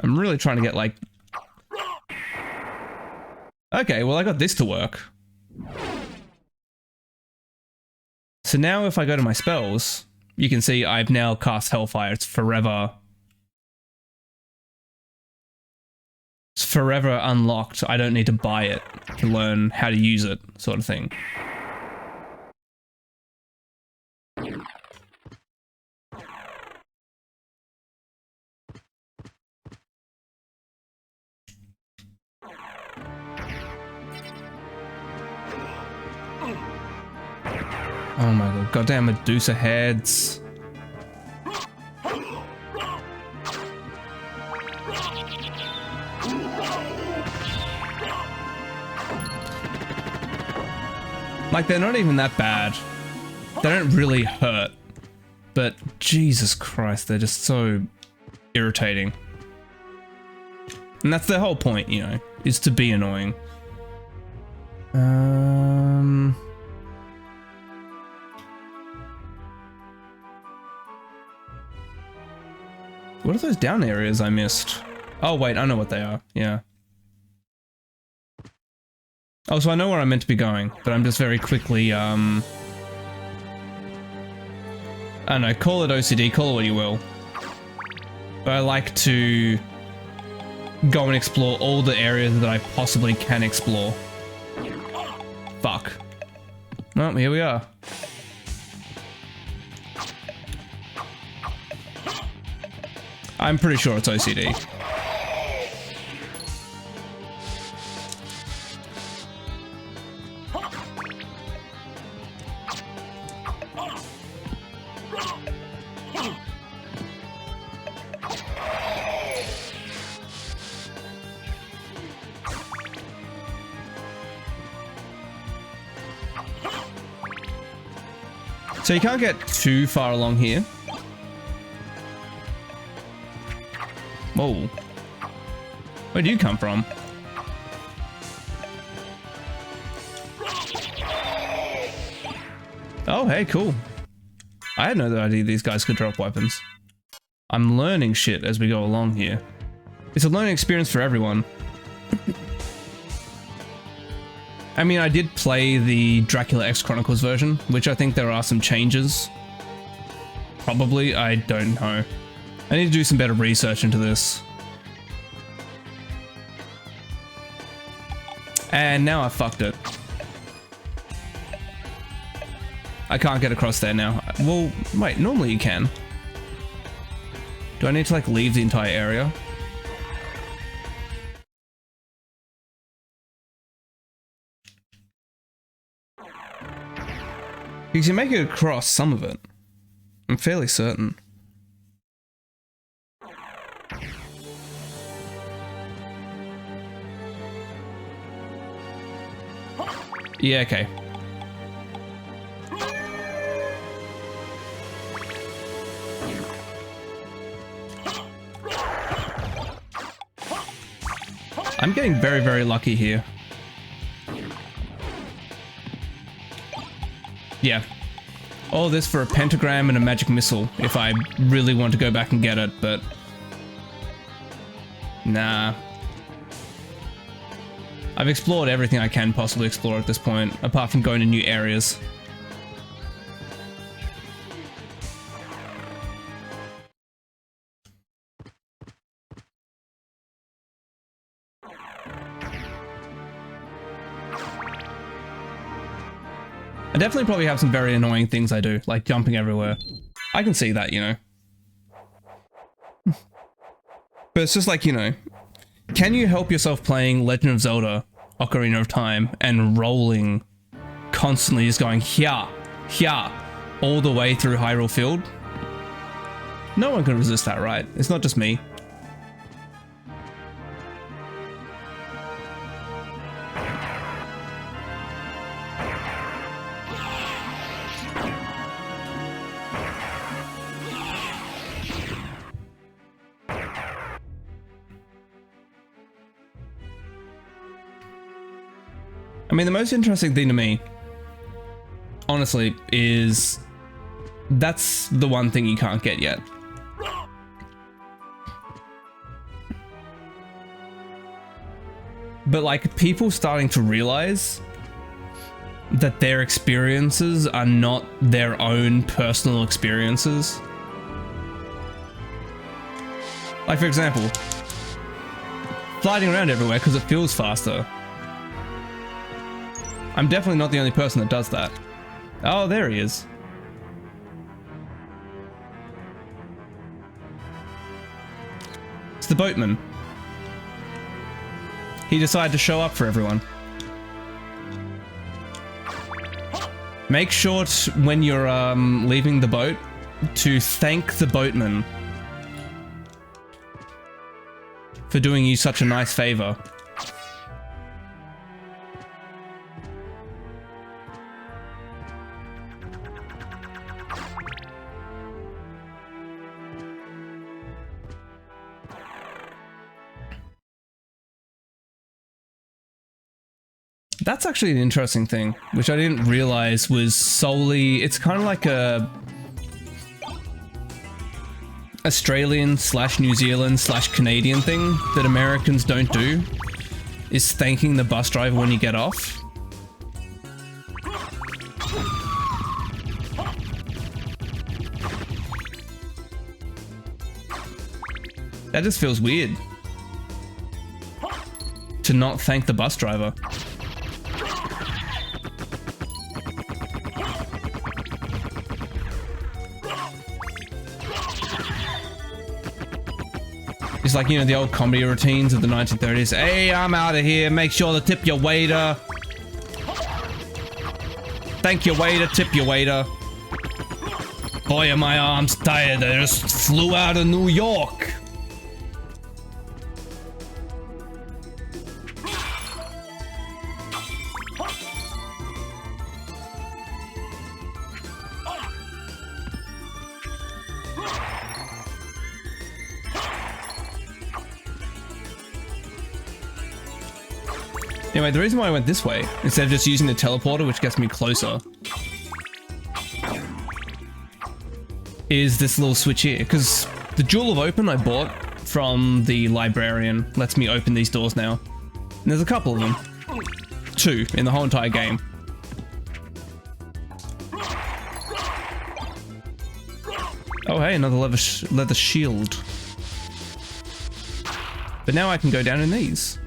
I'm really trying to get like... Okay, well I got this to work. So now if I go to my spells, you can see I've now cast Hellfire. It's forever unlocked. I don't need to buy it to learn how to use it, sort of thing. Oh my god, goddamn Medusa heads. Like, they're not even that bad. They don't really hurt. But Jesus Christ, they're just so irritating. And that's the whole point, you know, is to be annoying. What are those down areas I missed? Oh wait, I know what they are, yeah. Oh, so I know where I'm meant to be going, but I'm just very quickly, I don't know, call it OCD, call it what you will. But I like to go and explore all the areas that I possibly can explore. Fuck. Well, here we are. I'm pretty sure it's OCD. So you can't get too far along here. Whoa. Where do you come from? Oh, hey, cool. I had no idea these guys could drop weapons. I'm learning shit as we go along here. It's a learning experience for everyone. I mean, I did play the Dracula X Chronicles version, which I think there are some changes. Probably, I don't know. I need to do some better research into this. And now I fucked it. I can't get across there now. Well, wait, normally you can. Do I need to like leave the entire area? Because you make it across some of it. I'm fairly certain. Yeah, okay. I'm getting very, very lucky here. Yeah. All this for a pentagram and a magic missile, if I really want to go back and get it, but... Nah. I've explored everything I can possibly explore at this point, apart from going to new areas. I definitely probably have some very annoying things I do, like jumping everywhere. I can see that, you know. But it's just like, you know, can you help yourself playing Legend of Zelda Ocarina of Time and rolling constantly, just going here, all the way through Hyrule Field? No one can resist that, right? It's not just me. I mean, the most interesting thing to me, honestly, is that's the one thing you can't get yet. But like, people starting to realize that their experiences are not their own personal experiences. Like, for example, gliding around everywhere because it feels faster. I'm definitely not the only person that does that. Oh, there he is. It's the boatman. He decided to show up for everyone. Make sure when you're leaving the boat to thank the boatman for doing you such a nice favor. That's actually an interesting thing, which I didn't realize was solely, it's kind of like a Australian / New Zealand / Canadian thing that Americans don't do, is thanking the bus driver when you get off. That just feels weird. To not thank the bus driver. It's like, you know, the old comedy routines of the 1930s. Hey, I'm out of here. Make sure to tip your waiter. Thank your waiter, tip your waiter. Boy, are my arms tired. I just flew out of New York. Anyway, the reason why I went this way, instead of just using the teleporter, which gets me closer, is this little switch here, because the Jewel of Open I bought from the librarian lets me open these doors now. And there's a couple of them. 2 in the whole entire game. Oh hey, another leather shield. But now I can go down in these.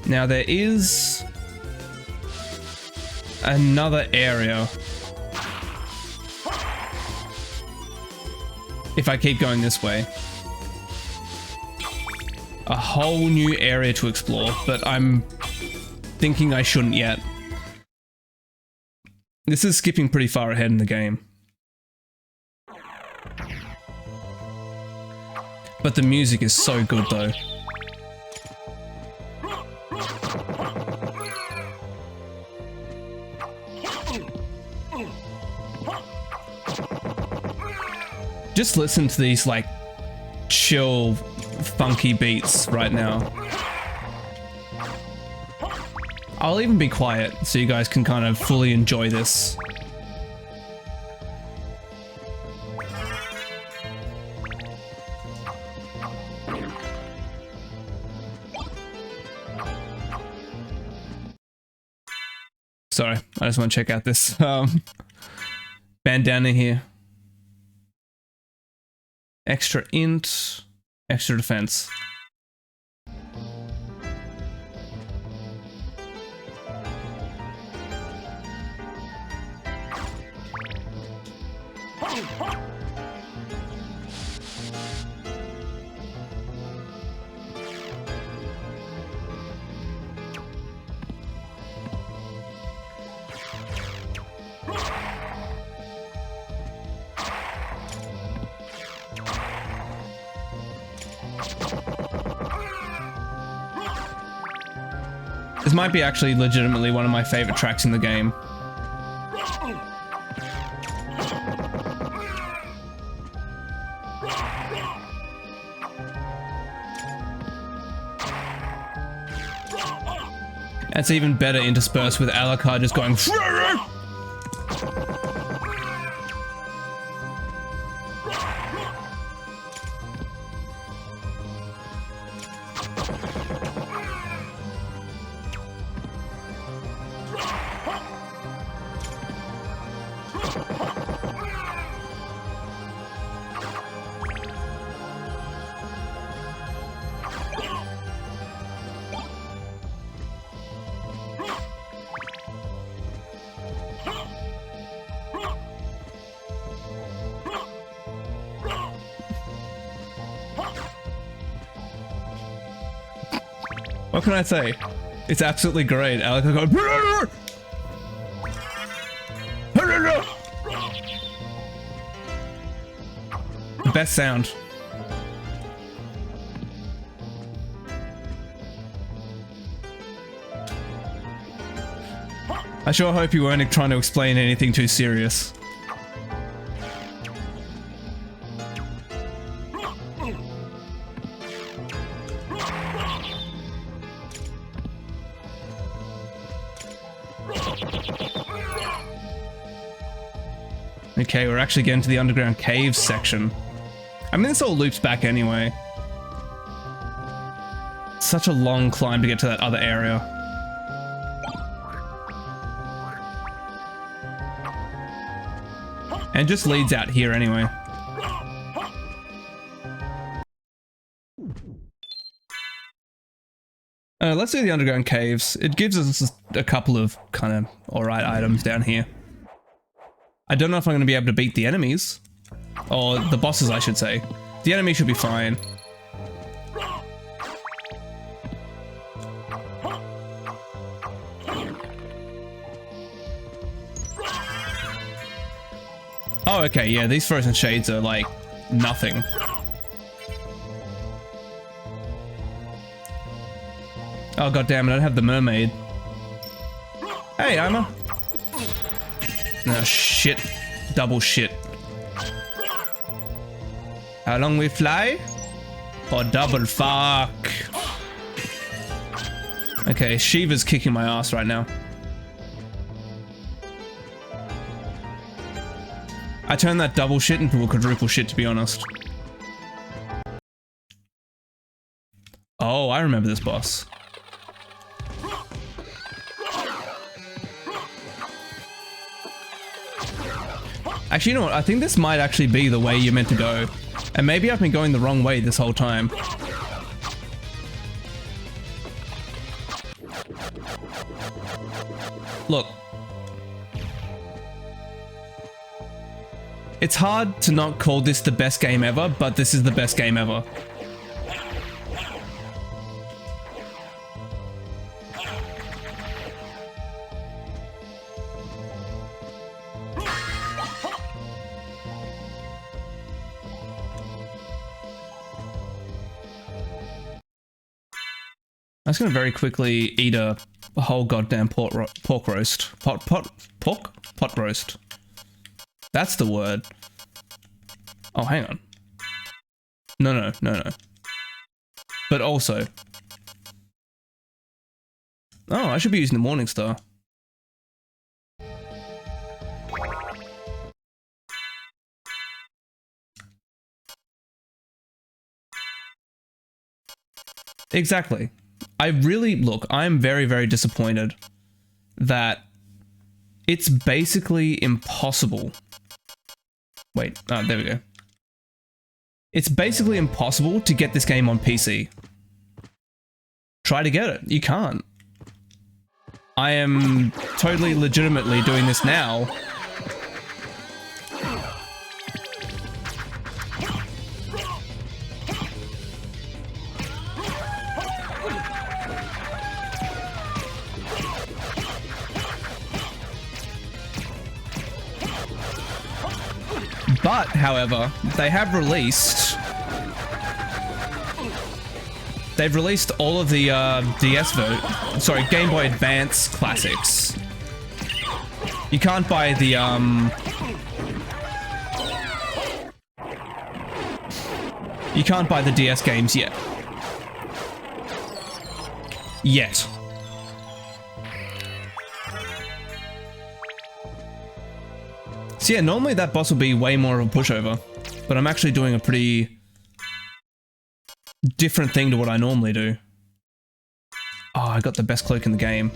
Now there is another area. If I keep going this way. A whole new area to explore, but I'm thinking I shouldn't yet. This is skipping pretty far ahead in the game. But the music is so good though. Just listen to these like chill, funky beats right now. I'll even be quiet so you guys can kind of fully enjoy this. Sorry, I just want to check out this bandana here. Extra int, extra defense. This might be actually legitimately one of my favorite tracks in the game. It's even better interspersed with Alucard just going. What can I say? It's absolutely great. Alucard going. The best sound. I sure hope you weren't trying to explain anything too serious. Okay, we're actually getting to the underground caves section. I mean, this all loops back anyway. Such a long climb to get to that other area. And just leads out here anyway. Let's do the underground caves. It gives us a couple of kind of alright items down here. I don't know if I'm going to be able to beat the enemies. Or the bosses, I should say. The enemy should be fine. Oh, okay, yeah, these frozen shades are like nothing. Oh, goddammit, I don't have the mermaid. Hey, Ima. No, shit. Double shit. How long we fly? For double fuck. Okay, Shiva's kicking my ass right now. I turned that double shit into a quadruple shit, to be honest. Oh, I remember this boss. Actually, you know what? I think this might actually be the way you're meant to go. And maybe I've been going the wrong way this whole time. Look. It's hard to not call this the best game ever, but this is the best game ever. I'm just gonna very quickly eat a whole goddamn pork roast. Pot roast. That's the word. Oh, hang on. No. But also. Oh, I should be using the Morning Star. Exactly. Look, I'm very, very disappointed that it's basically impossible. Wait, there we go. It's basically impossible to get this game on PC. Try to get it. You can't. I am totally legitimately doing this now. But, however, they've released all of the Game Boy Advance classics. You can't buy the you can't buy the DS games yet. So yeah, normally that boss would be way more of a pushover, but I'm actually doing a pretty different thing to what I normally do. Oh, I got the best cloak in the game.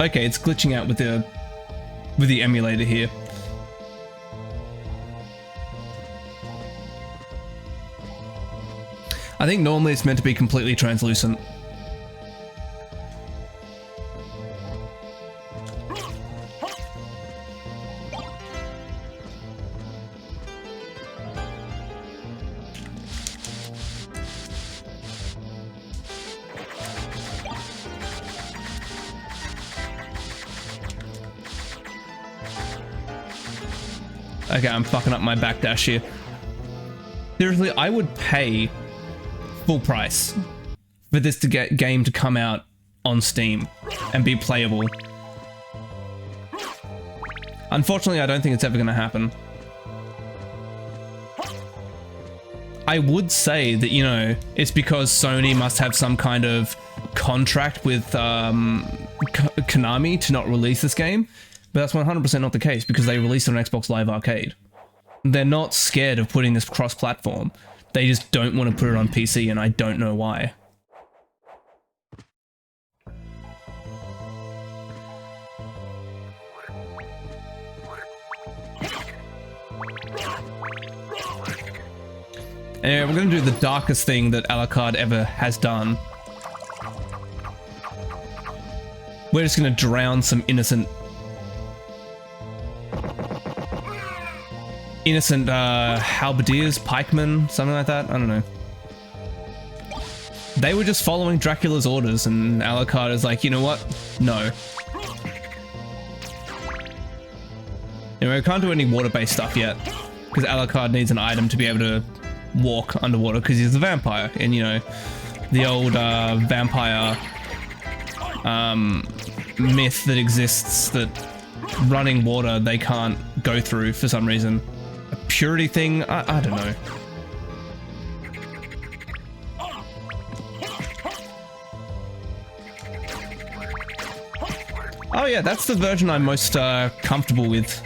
Okay, it's glitching out with the emulator here. I think normally it's meant to be completely translucent. Okay, I'm fucking up my backdash here. Seriously, I would pay full price for this game to come out on Steam and be playable. Unfortunately, I don't think it's ever going to happen. I would say that, you know, it's because Sony must have some kind of contract with Konami to not release this game. But that's 100% not the case because they released it on Xbox Live Arcade. They're not scared of putting this cross-platform. They just don't want to put it on PC, and I don't know why. Anyway, we're going to do the darkest thing that Alucard ever has done. We're just going to drown some innocent halberdiers, pikemen, something like that. I don't know. They were just following Dracula's orders, and Alucard is like, you know what? No. Anyway, we can't do any water-based stuff yet, because Alucard needs an item to be able to walk underwater, because he's a vampire, and you know, the old vampire myth that exists that running water they can't go through for some reason. purity thing. I don't know. Oh yeah, that's the version I'm most comfortable with,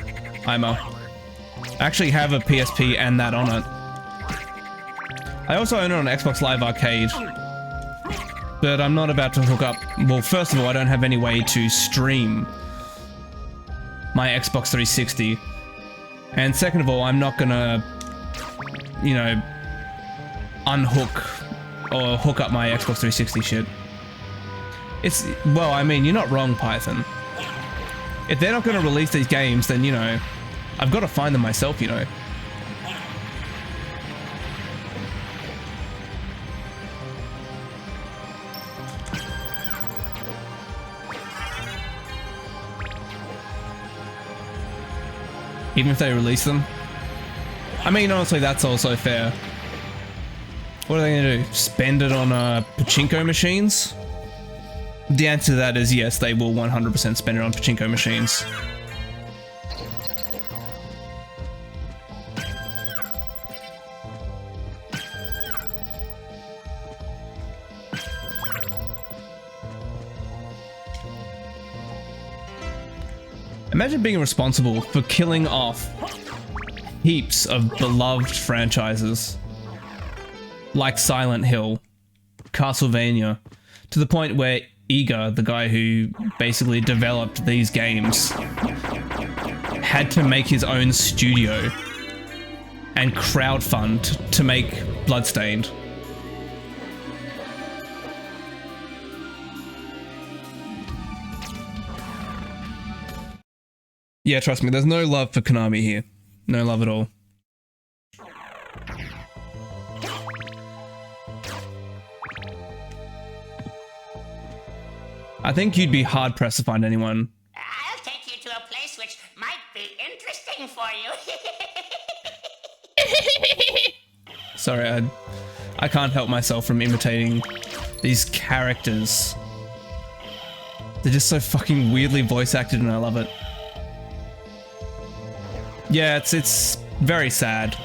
Ima. I actually have a PSP and that on it. I also own it on Xbox Live Arcade, but I'm not about to hook up. Well, first of all, I don't have any way to stream my Xbox 360. And second of all, I'm not gonna, you know, unhook or hook up my Xbox 360 shit. It's, well, I mean, you're not wrong, Python. If they're not gonna release these games, then, you know, I've got to find them myself, you know. Even if they release them. I mean, honestly, that's also fair. What are they gonna do? Spend it on pachinko machines? The answer to that is yes, they will 100% spend it on pachinko machines. Imagine being responsible for killing off heaps of beloved franchises like Silent Hill, Castlevania, to the point where Iga, the guy who basically developed these games, had to make his own studio and crowdfund to make Bloodstained. Yeah, trust me, there's no love for Konami here. No love at all. I think you'd be hard-pressed to find anyone. I'll take you to a place which might be interesting for you. Sorry, I can't help myself from imitating these characters. They're just so fucking weirdly voice acted and I love it. Yeah, it's very sad.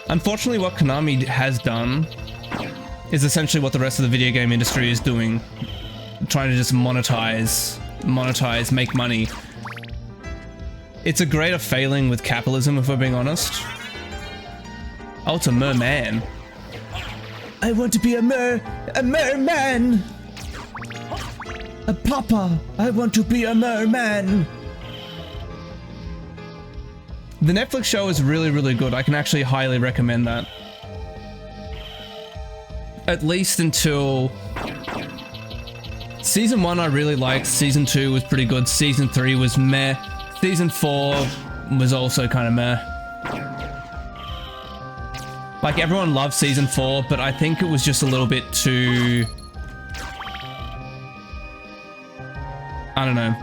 Unfortunately, what Konami has done is essentially what the rest of the video game industry is doing. Trying to just monetize, make money. It's a greater failing with capitalism, if we're being honest. Oh, it's a merman. I want to be a merman! A papa! I want to be a merman! The Netflix show is really, really good. I can actually highly recommend that. At least until... Season 1 I really liked, Season 2 was pretty good, Season 3 was meh, Season 4 was also kind of meh. Like, everyone loved Season 4, but I think it was just a little bit too... I don't know.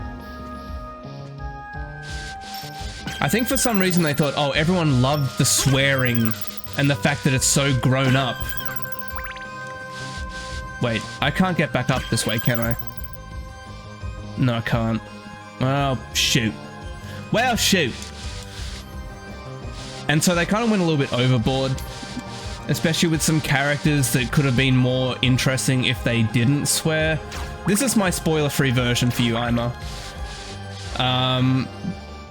I think for some reason they thought, oh, everyone loved the swearing and the fact that it's so grown up. Wait, I can't get back up this way, can I? No, I can't. Well, shoot. Well, shoot. And so they kind of went a little bit overboard. Especially with some characters that could have been more interesting if they didn't swear. This is my spoiler-free version for you, Ima.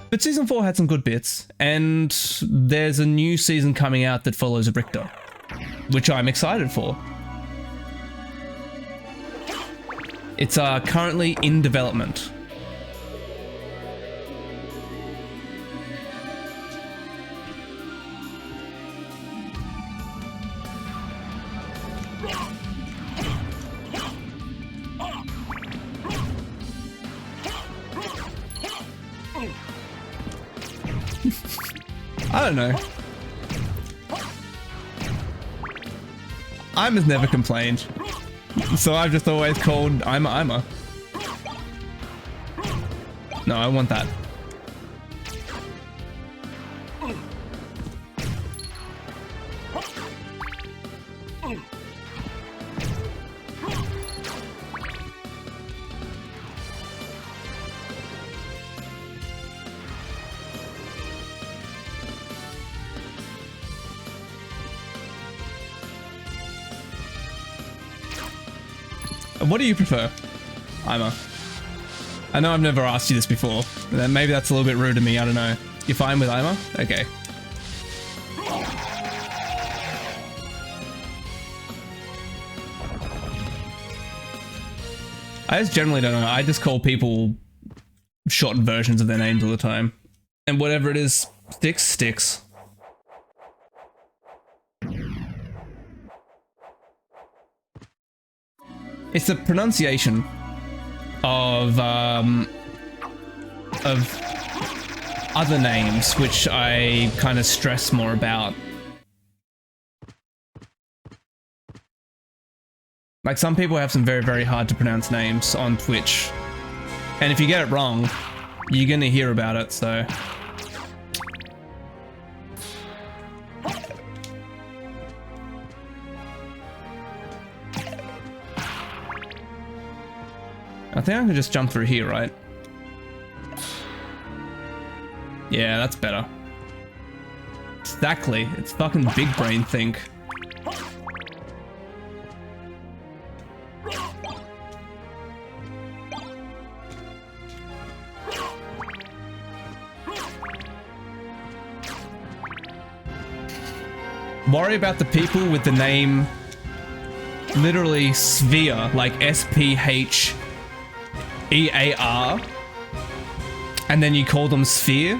But Season 4 had some good bits, and there's a new season coming out that follows Richter, which I'm excited for. It's currently in development. I don't know. Ima's never complained. So I've just always called Ima. No, I want that. What do you prefer, Ima? I know I've never asked you this before. Maybe that's a little bit rude of me, I don't know. You're fine with Ima? Okay. I just generally don't know. I just call people shortened versions of their names all the time. And whatever it is, sticks, sticks. It's the pronunciation of other names, which I kind of stress more about. Like, some people have some very, very hard to pronounce names on Twitch. And if you get it wrong, you're gonna hear about it, so... I think I can just jump through here, right? Yeah, that's better. Exactly. It's fucking big brain think. Worry about the people with the name literally Sphere, like S-P-H-E-A-R, and then you call them Sphere,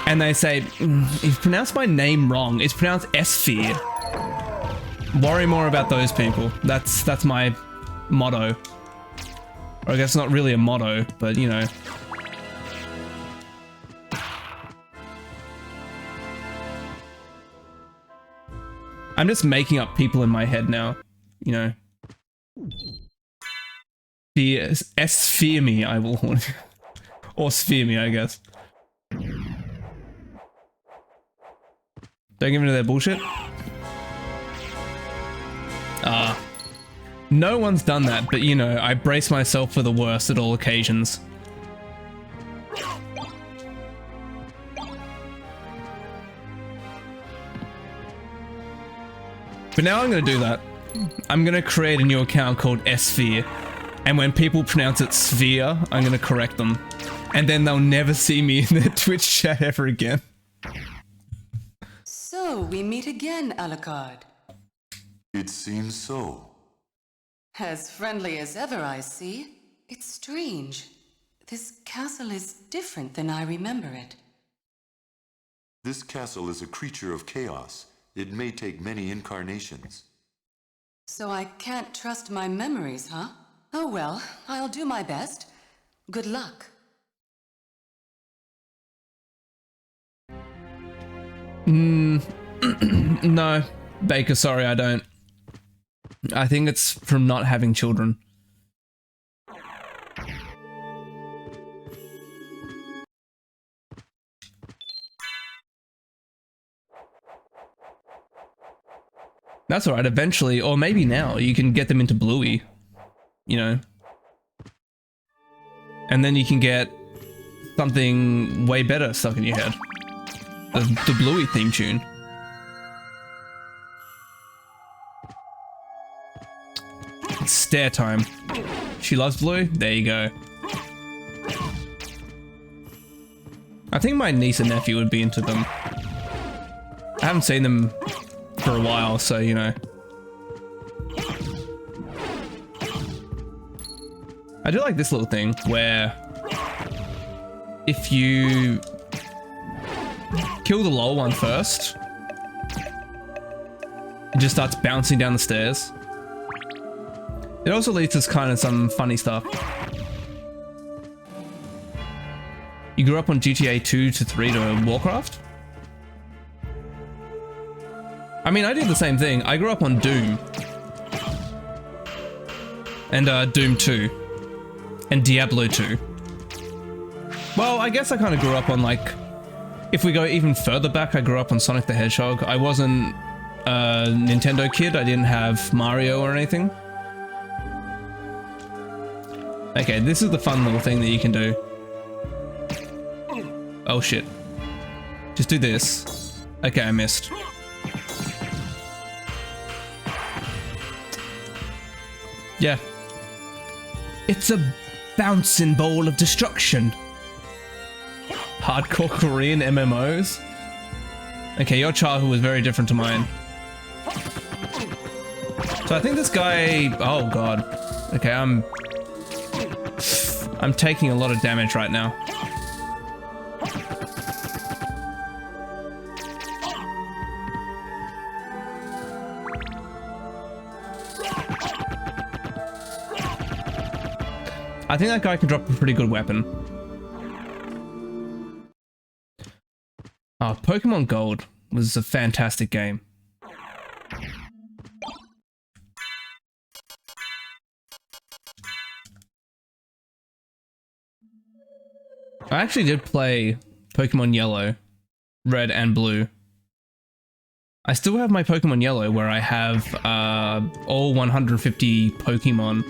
and they say, you've pronounced my name wrong, it's pronounced S-Sphere. Worry more about those people. That's my motto. Or I guess not really a motto, but you know. I'm just making up people in my head now, you know. Sphere me, I will warn you. Or sphere me, I guess. Don't give into their bullshit. No one's done that, but you know, I brace myself for the worst at all occasions. But now I'm going to do that. I'm going to create a new account called S-Sphere. And when people pronounce it Sphere, I'm going to correct them. And then they'll never see me in their Twitch chat ever again. So, we meet again, Alucard. It seems so. As friendly as ever, I see. It's strange. This castle is different than I remember it. This castle is a creature of chaos. It may take many incarnations. So I can't trust my memories, huh? Oh well, I'll do my best. Good luck. No, Baker, sorry, I don't. I think it's from not having children. That's alright, eventually, or maybe now, you can get them into Bluey. You know? And then you can get something way better stuck in your head. The Bluey theme tune. It's stare time. She loves Blue? There you go. I think my niece and nephew would be into them. I haven't seen them for a while, so you know. I do like this little thing where if you kill the lower one first, it just starts bouncing down the stairs. It also leads to kind of some funny stuff. You grew up on GTA 2 to 3 to Warcraft? I mean, I did the same thing. I grew up on Doom. And Doom 2. And Diablo 2. Well, I guess I kind of grew up on, like, if we go even further back, I grew up on Sonic the Hedgehog. I wasn't a Nintendo kid. I didn't have Mario or anything. Okay, this is the fun little thing that you can do. Oh shit. Just do this. Okay, I missed. Yeah. It's a bouncing ball of destruction. Hardcore Korean MMOs? Okay, your childhood was very different to mine. So I think this guy... Oh god. Okay, I'm taking a lot of damage right now. I think that guy can drop a pretty good weapon. Oh, Pokemon Gold was a fantastic game. I actually did play Pokemon Yellow, Red and Blue. I still have my Pokemon Yellow where I have all 150 Pokemon.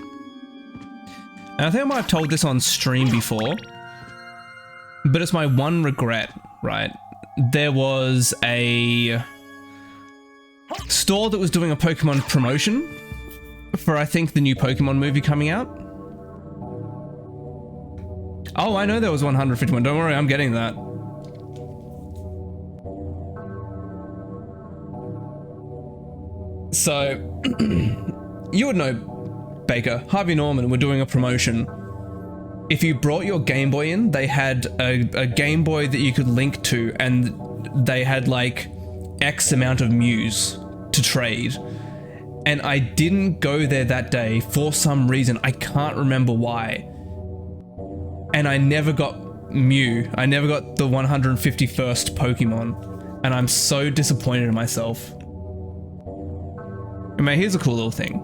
And I think I might have told this on stream before, but it's my one regret, right? There was a store that was doing a Pokemon promotion for, I think, the new Pokemon movie coming out. Oh, I know there was 151. Don't worry, I'm getting that. So, you would know, Baker, Harvey Norman were doing a promotion. If you brought your Game Boy in, they had a Game Boy that you could link to, and they had like X amount of Mews to trade. And I didn't go there that day for some reason. I can't remember why. And I never got Mew. I never got the 151st Pokemon. And I'm so disappointed in myself. I mean, here's a cool little thing.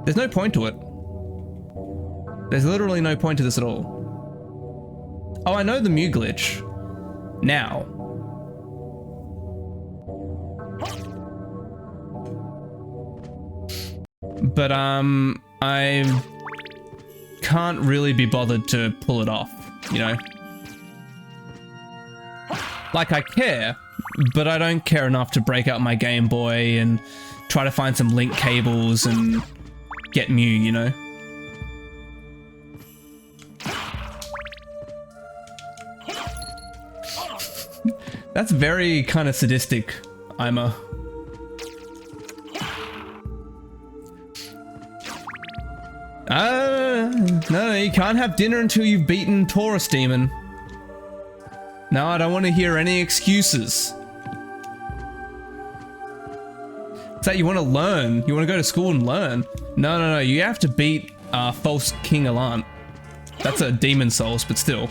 There's no point to it. There's literally no point to this at all. Oh, I know the Mew glitch. Now. But, I can't really be bothered to pull it off, you know? Like, I care, but I don't care enough to break out my Game Boy and try to find some link cables and get Mew, you know? That's very kind of sadistic, Ima. No, you can't have dinner until you've beaten Taurus Demon. No, I don't want to hear any excuses. It's that you want to learn. You want to go to school and learn. No, you have to beat False King Alant. That's a Demon Souls, but still.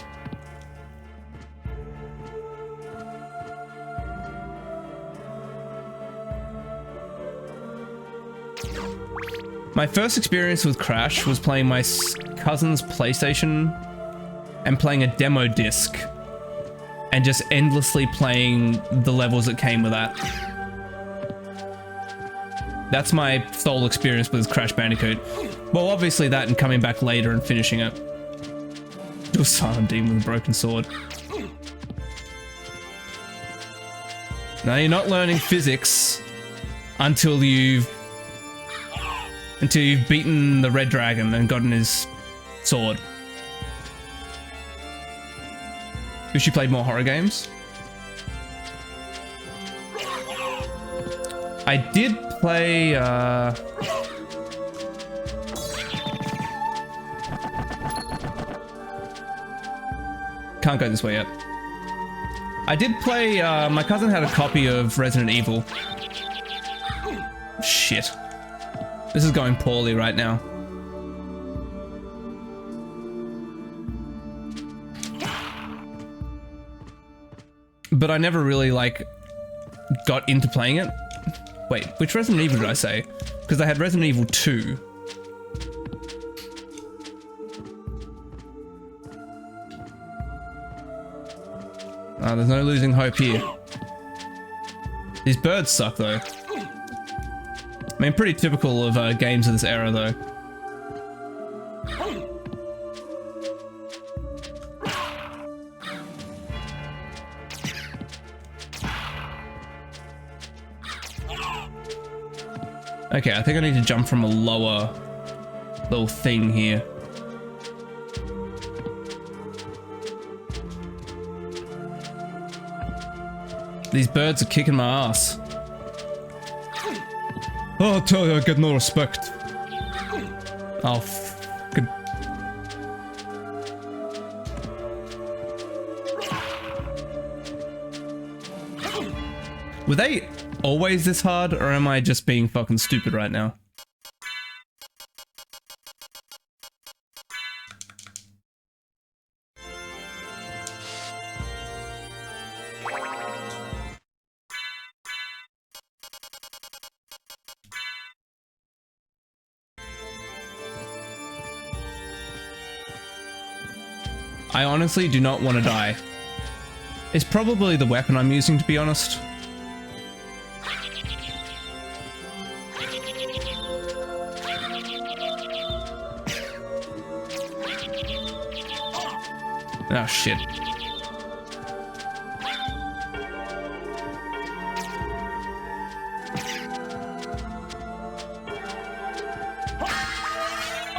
My first experience with Crash was playing my cousin's PlayStation and playing a demo disc and just endlessly playing the levels that came with that. That's my sole experience with Crash Bandicoot. Well, obviously that and coming back later and finishing it. Do a silent demon with a broken sword. No, you're not learning physics until you've beaten the red dragon and gotten his sword. Wish you played more horror games. I did play, can't go this way yet. I did play, my cousin had a copy of Resident Evil. Shit. This is going poorly right now. But I never really, like, got into playing it. Wait, which Resident Evil did I say? Because I had Resident Evil 2. There's no losing hope here. These birds suck, though. I mean, pretty typical of games of this era, though. Okay, I think I need to jump from a lower little thing here. These birds are kicking my ass. Oh, I'll tell you, I get no respect. Oh, good. Were they always this hard, or am I just being fucking stupid right now? I honestly do not want to die. It's probably the weapon I'm using, to be honest. Oh shit.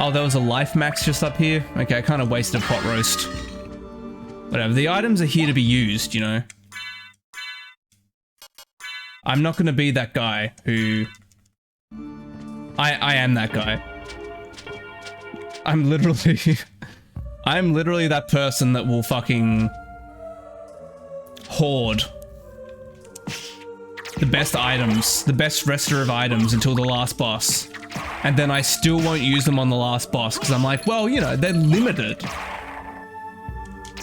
Oh, there was a life max just up here? Okay, I kind of wasted a pot roast. Whatever, the items are here to be used, you know? I'm not gonna be that guy who... I am that guy. I'm literally... I'm literally that person that will fucking... hoard the best items, the best rester of items until the last boss. And then I still won't use them on the last boss because I'm like, well, you know, they're limited.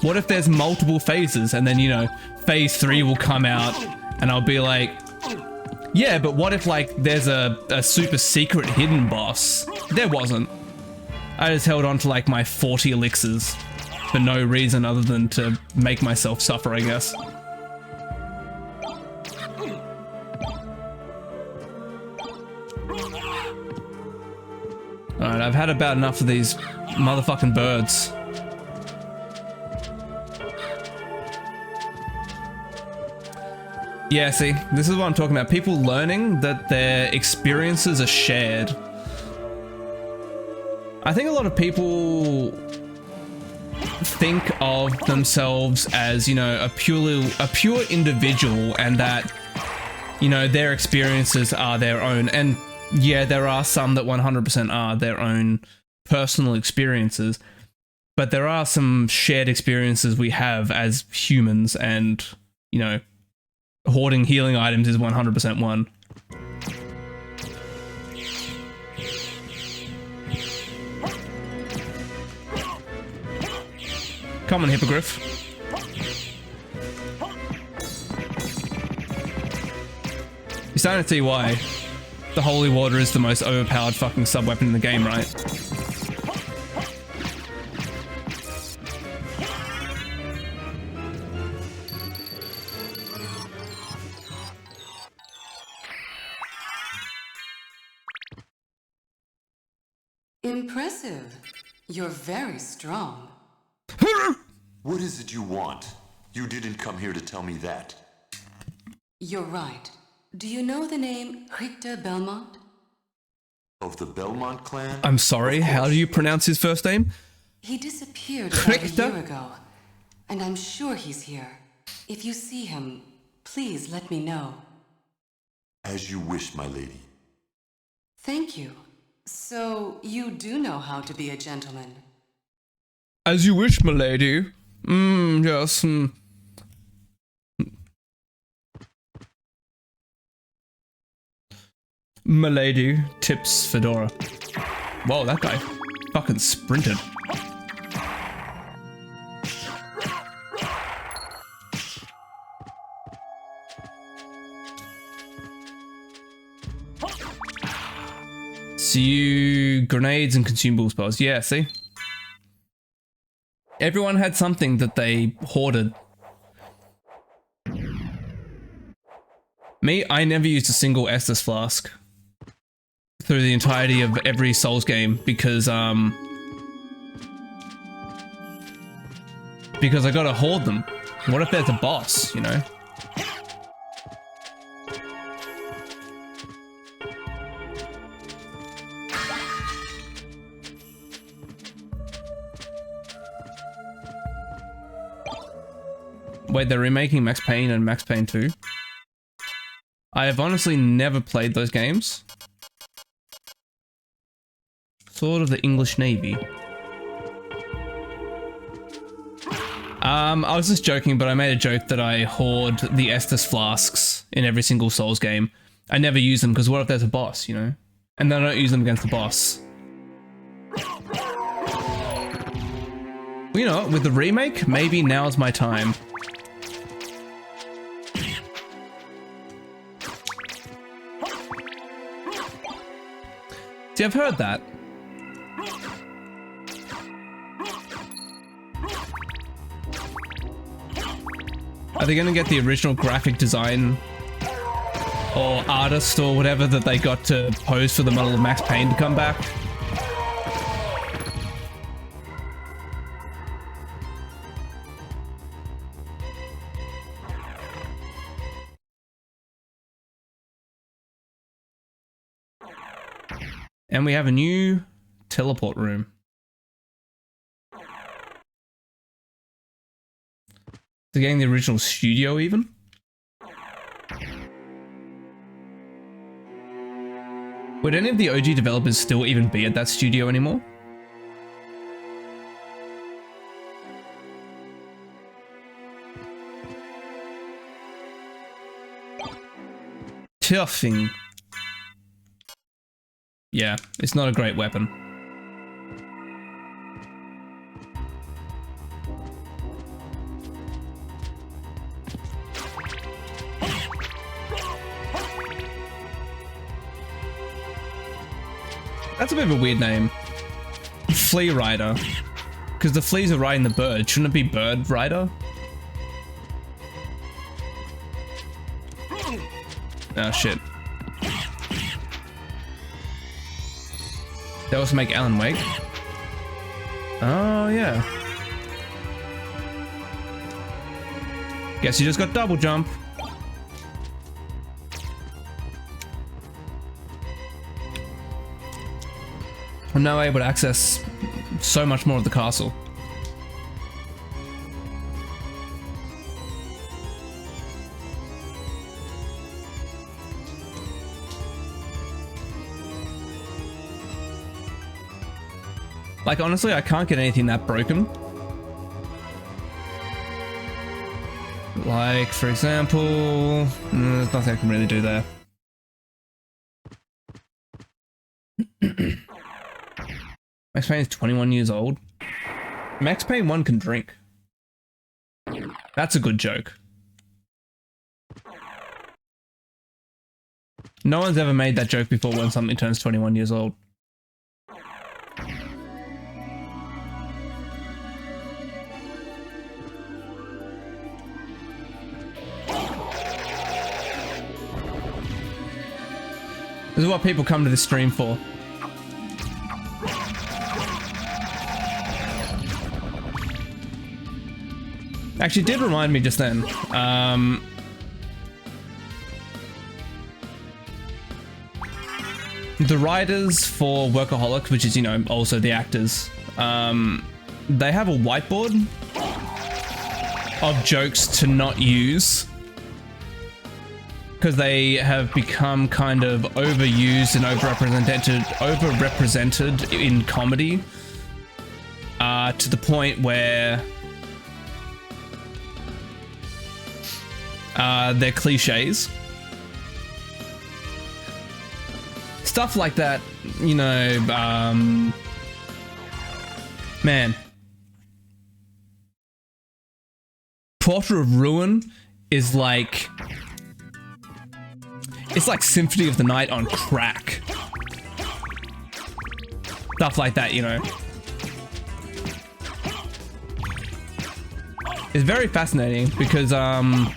What if there's multiple phases and then, you know, phase 3 will come out and I'll be like, yeah, but what if like there's a super secret hidden boss? There wasn't. I just held on to like my 40 elixirs for no reason other than to make myself suffer, I guess. Alright, I've had about enough of these motherfucking birds. Yeah, see, this is what I'm talking about. People learning that their experiences are shared. I think a lot of people think of themselves as, you know, a pure individual, and that, you know, their experiences are their own. And yeah, there are some that 100% are their own personal experiences, but there are some shared experiences we have as humans, and, you know, hoarding healing items is 100% one. Come on, Hippogriff. You're starting to see why the Holy Water is the most overpowered fucking sub-weapon in the game, right? Impressive. You're very strong. What is it you want? You didn't come here to tell me that. You're right. Do you know the name Richter Belmont? Of the Belmont clan? I'm sorry, how do you pronounce his first name? He disappeared about a Richter? year ago, and I'm sure he's here. If you see him, please let me know. As you wish, my lady. Thank you. So, you do know how to be a gentleman. As you wish, milady. Yes. Milady tips Fedora. Whoa, that guy fucking sprinted. See you grenades and consumable spells. Yeah, see? Everyone had something that they hoarded. Me, I never used a single Estus flask through the entirety of every Souls game because I gotta hoard them. What if there's a boss, you know? Wait, they're remaking Max Payne and Max Payne 2? I have honestly never played those games. Sword of the English Navy. I was just joking, but I made a joke that I hoard the Estus flasks in every single Souls game. I never use them because what if there's a boss, you know? And then I don't use them against the boss. Well, you know what? With the remake, maybe now's my time. See, I've heard that. Are they going to get the original graphic design or artist or whatever that they got to pose for the model of Max Payne to come back? And we have a new teleport room. They're getting the original studio even? Would any of the OG developers still even be at that studio anymore? Tuffing. Yeah, it's not a great weapon. That's a bit of a weird name. Flea Rider. Because the fleas are riding the bird. Shouldn't it be Bird Rider? Oh shit. They also make Alan Wake. Oh yeah. Guess you just got double jump. I'm now able to access so much more of the castle. Like, honestly, I can't get anything that broken. Like, for example, there's nothing I can really do there. Max Payne is 21 years old. Max Payne 1 can drink. That's a good joke. No one's ever made that joke before when something turns 21 years old. This is what people come to this stream for. Actually, it did remind me just then. The writers for Workaholic, which is, you know, also the actors, they have a whiteboard of jokes to not use because they have become kind of overused and overrepresented in comedy to the point where they're cliches. Stuff like that, you know, man. Portrait of Ruin is like... It's like Symphony of the Night on crack. Stuff like that, you know. It's very fascinating because I've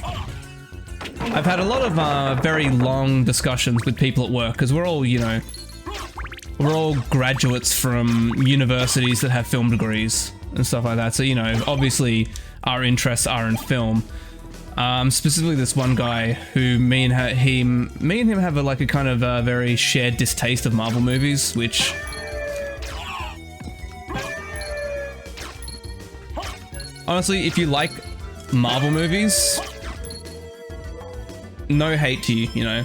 had a lot of very long discussions with people at work because we're all, you know, we're all graduates from universities that have film degrees and stuff like that. So, you know, obviously our interests are in film. Specifically this one guy who me and him have a kind of very shared distaste of Marvel movies, which honestly, if you like Marvel movies, no hate to you, you know.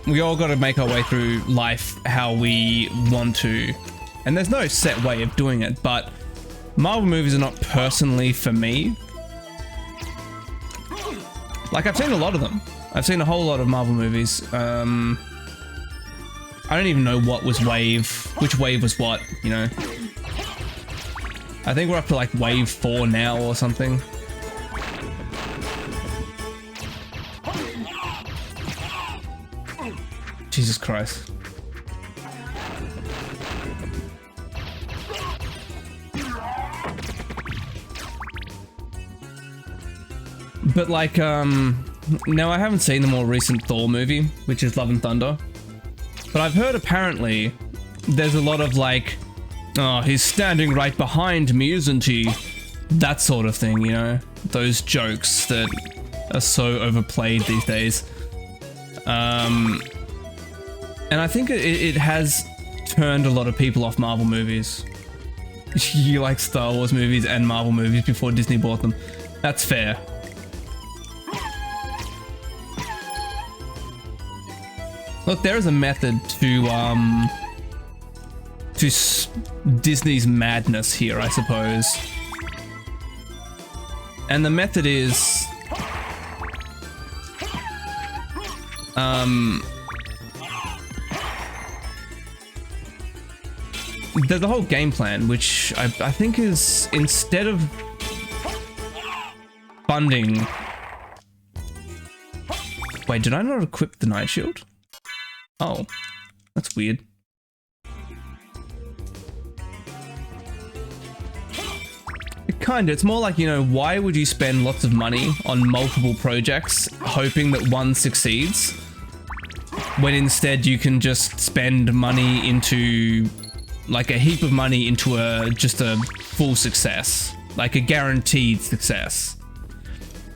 We all got to make our way through life how we want to. And there's no set way of doing it, but Marvel movies are not personally for me. Like, I've seen a lot of them. I've seen a whole lot of Marvel movies. I don't even know what was which wave was what, you know. I think we're up to like wave 4 now or something. Jesus Christ. But like, now I haven't seen the more recent Thor movie, which is Love and Thunder. But I've heard apparently there's a lot of like, oh, he's standing right behind me, isn't he? That sort of thing, you know? Those jokes that are so overplayed these days. And I think it has turned a lot of people off Marvel movies. You like Star Wars movies and Marvel movies before Disney bought them. That's fair. Look, there is a method to Disney's madness here, I suppose. And the method is there's a whole game plan, which I think is, instead of funding... Wait, did I not equip the Night Shield? Oh, that's weird. It's more like, you know, why would you spend lots of money on multiple projects hoping that one succeeds, when instead you can just spend money into, like, a heap of money into just a full success, like a guaranteed success.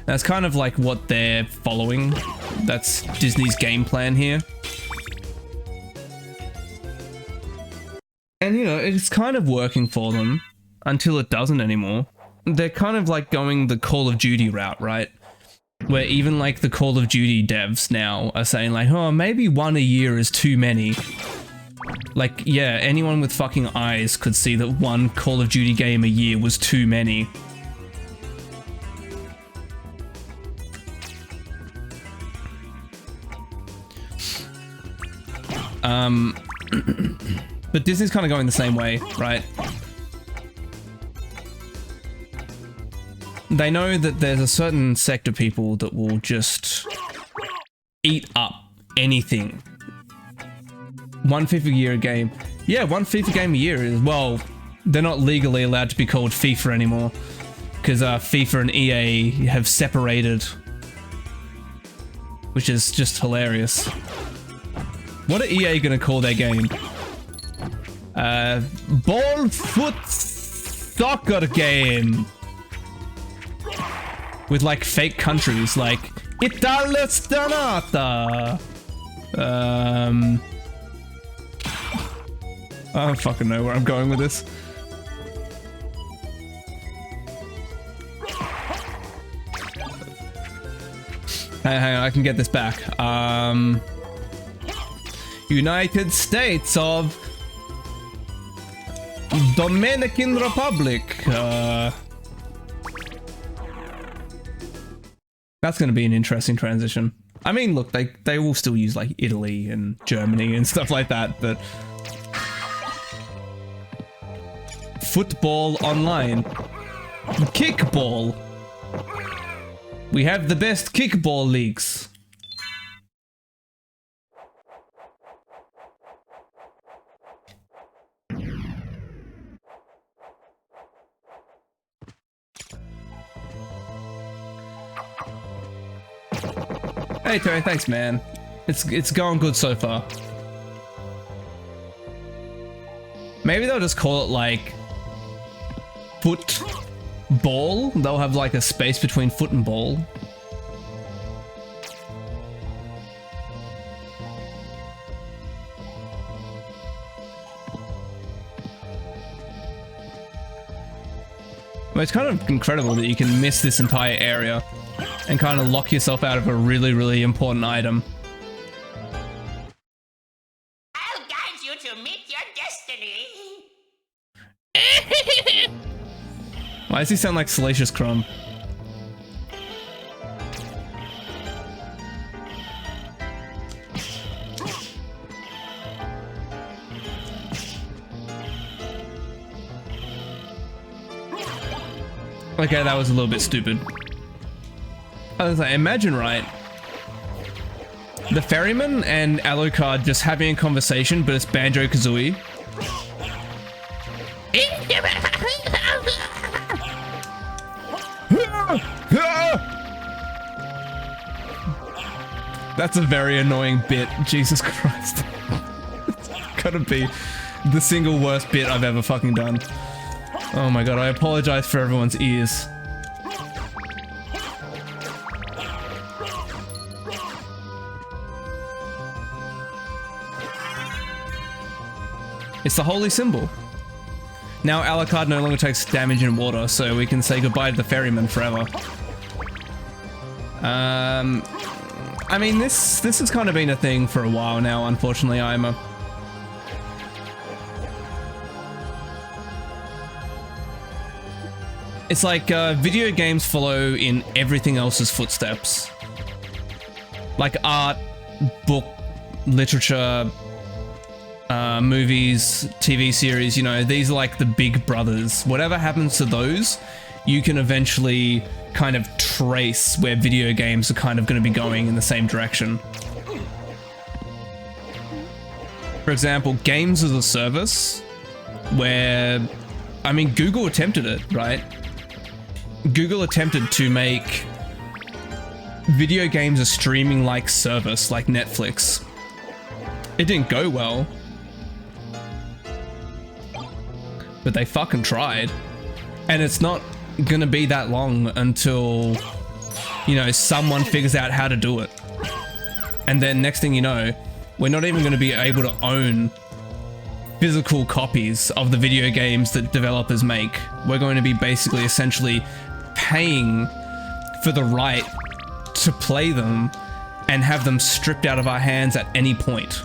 That's kind of like what they're following. That's Disney's game plan here. And, you know, it's kind of working for them until it doesn't anymore. They're kind of like going the Call of Duty route, right? Where even like the Call of Duty devs now are saying like, oh, maybe one a year is too many. Like, yeah, anyone with fucking eyes could see that one Call of Duty game a year was too many. But Disney's kind of going the same way, right? They know that there's a certain sect of people that will just eat up anything. One FIFA year game. Yeah, one FIFA game a year is, well, they're not legally allowed to be called FIFA anymore, because FIFA and EA have separated, which is just hilarious. What are EA gonna call their game? Ball foot soccer game. With like fake countries like Italia Stanata. I don't fucking know where I'm going with this. Hang on, I can get this back. United States of Dominican Republic. That's going to be an interesting transition. I mean, look, they will still use like Italy and Germany and stuff like that, but football online, kickball. We have the best kickball leagues. Hey Terry, thanks man. It's going good so far. Maybe they'll just call it like football. They'll have like a space between foot and ball. Well, it's kind of incredible that you can miss this entire area and kind of lock yourself out of a really, really important item. I'll guide you to meet your destiny. Why does he sound like Salacious Crumb? Okay, that was a little bit stupid. I was like, imagine, right? The ferryman and Alucard just having a conversation, but it's Banjo-Kazooie. That's a very annoying bit. Jesus Christ. It's gotta be the single worst bit I've ever fucking done. Oh my god, I apologize for everyone's ears. It's the holy symbol. Now Alucard no longer takes damage in water, so we can say goodbye to the ferryman forever. I mean, this has kind of been a thing for a while now, unfortunately, It's like video games follow in everything else's footsteps. Like art, book, literature, movies, TV series, you know, these are like the big brothers. Whatever happens to those, you can eventually kind of trace where video games are kind of going to be going in the same direction. For example, games as a service, where, I mean, Google attempted it, right? Google attempted to make video games a streaming-like service, like Netflix. It didn't go well, but they fucking tried. And it's not gonna be that long until, you know, someone figures out how to do it. And then next thing you know, we're not even gonna be able to own physical copies of the video games that developers make. We're going to be basically essentially paying for the right to play them and have them stripped out of our hands at any point.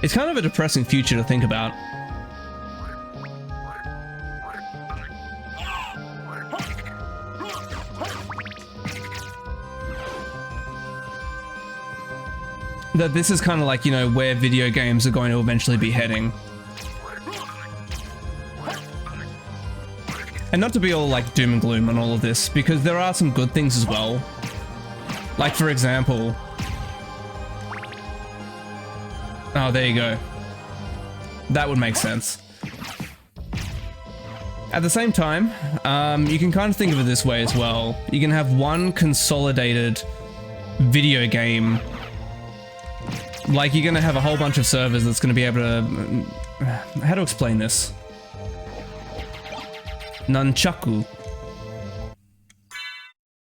It's kind of a depressing future to think about. That this is kind of like, you know, where video games are going to eventually be heading. And not to be all like doom and gloom on all of this, because there are some good things as well. Like, for example... Oh, there you go. That would make sense. At the same time, you can kind of think of it this way as well. You can have one consolidated video game. Like, you're gonna have a whole bunch of servers that's gonna be able to... How to explain this? Nunchaku.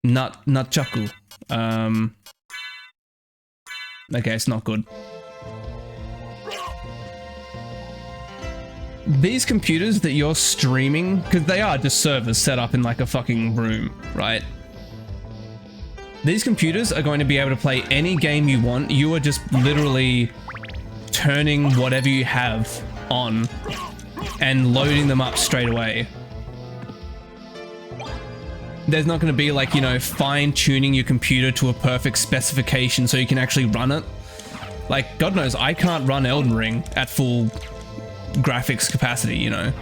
Nunchaku. Okay, it's not good. These computers that you're streaming, because they are just servers set up in like a fucking room, right? These computers are going to be able to play any game you want. You are just literally turning whatever you have on and loading them up straight away. There's not going to be like, you know, fine-tuning your computer to a perfect specification so you can actually run it. Like, God knows, I can't run Elden Ring at full graphics capacity, you know.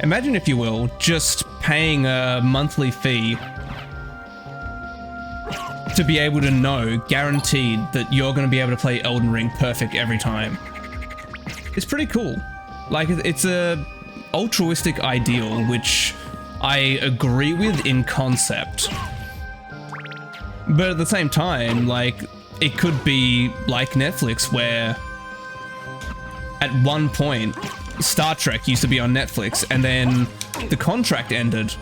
Imagine, if you will, just paying a monthly fee to be able to know, guaranteed, that you're going to be able to play Elden Ring perfect every time. It's pretty cool. Like, it's a altruistic ideal, which I agree with in concept. But at the same time, like, it could be like Netflix, where at one point, Star Trek used to be on Netflix, and then the contract ended.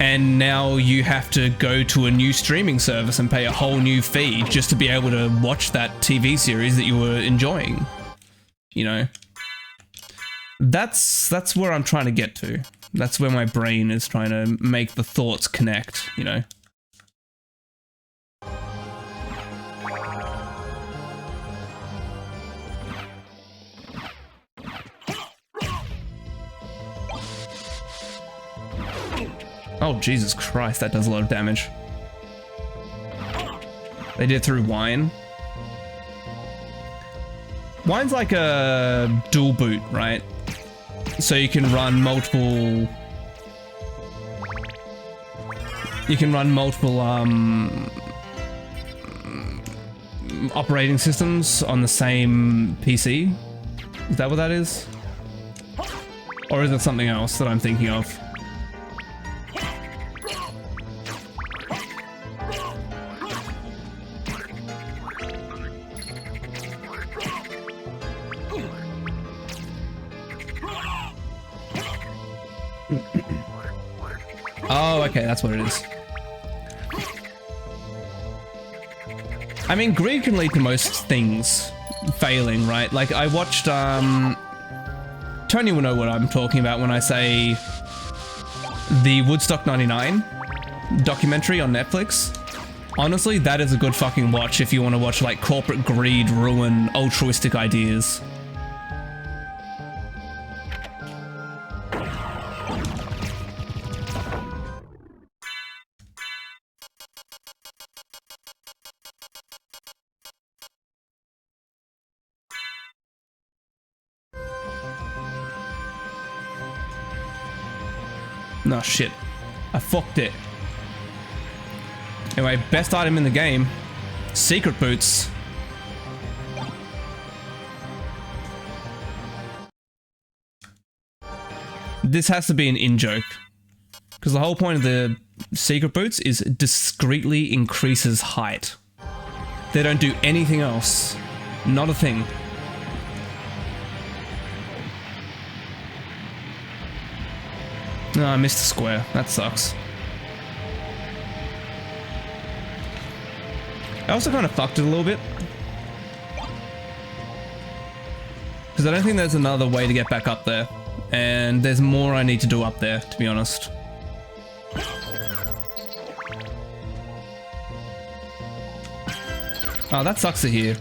And now you have to go to a new streaming service and pay a whole new fee just to be able to watch that TV series that you were enjoying. You know? That's where I'm trying to get to. That's where my brain is trying to make the thoughts connect, you know? Oh, Jesus Christ, that does a lot of damage. They did it through wine. Wine's like a dual boot, right? So you can run multiple... You can run multiple, operating systems on the same PC? Is that what that is? Or is it something else that I'm thinking of? Oh, okay, that's what it is. I mean, greed can lead to most things failing, right? Like, I watched, Tony will know what I'm talking about when I say the Woodstock 99 documentary on Netflix. Honestly, that is a good fucking watch if you want to watch, like, corporate greed ruin altruistic ideas. No, shit. I fucked it. Anyway, best item in the game. Secret boots. This has to be an in-joke. Because the whole point of the secret boots is discreetly increases height. They don't do anything else. Not a thing. No, I missed a square. That sucks. I also kind of fucked it a little bit. Because I don't think there's another way to get back up there. And there's more I need to do up there, to be honest. Oh, that sucks to hear.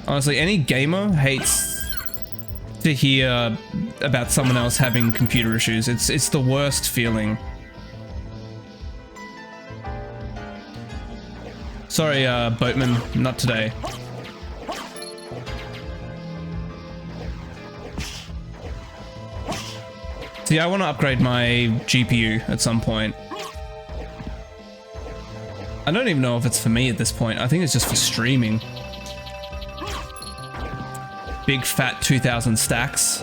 Honestly, any gamer hates to hear about someone else having computer issues. It's the worst feeling. Sorry, Boatman, not today. See, I want to upgrade my GPU at some point. I don't even know if it's for me at this point. I think it's just for streaming. Big fat 2000 stacks.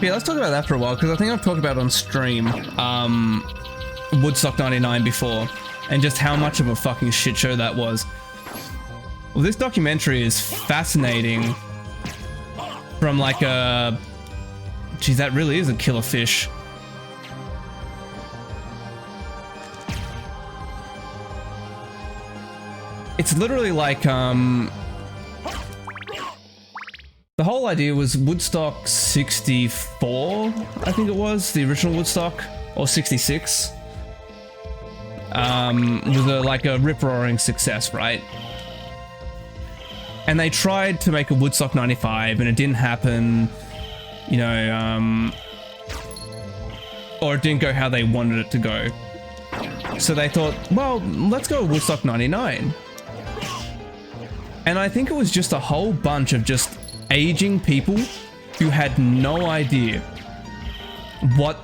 Yeah, let's talk about that for a while, because I think I've talked about on stream, Woodstock 99 before, and just how much of a fucking shit show that was. Well, this documentary is fascinating from like a... Geez, that really is a killer fish. It's literally like, the whole idea was Woodstock 64, I think it was, the original Woodstock, or 66. Was like a rip-roaring success, right? And they tried to make a Woodstock 95 and it didn't happen, you know, or it didn't go how they wanted it to go. So they thought, well, let's go with Woodstock 99. And I think it was just a whole bunch of just aging people who had no idea what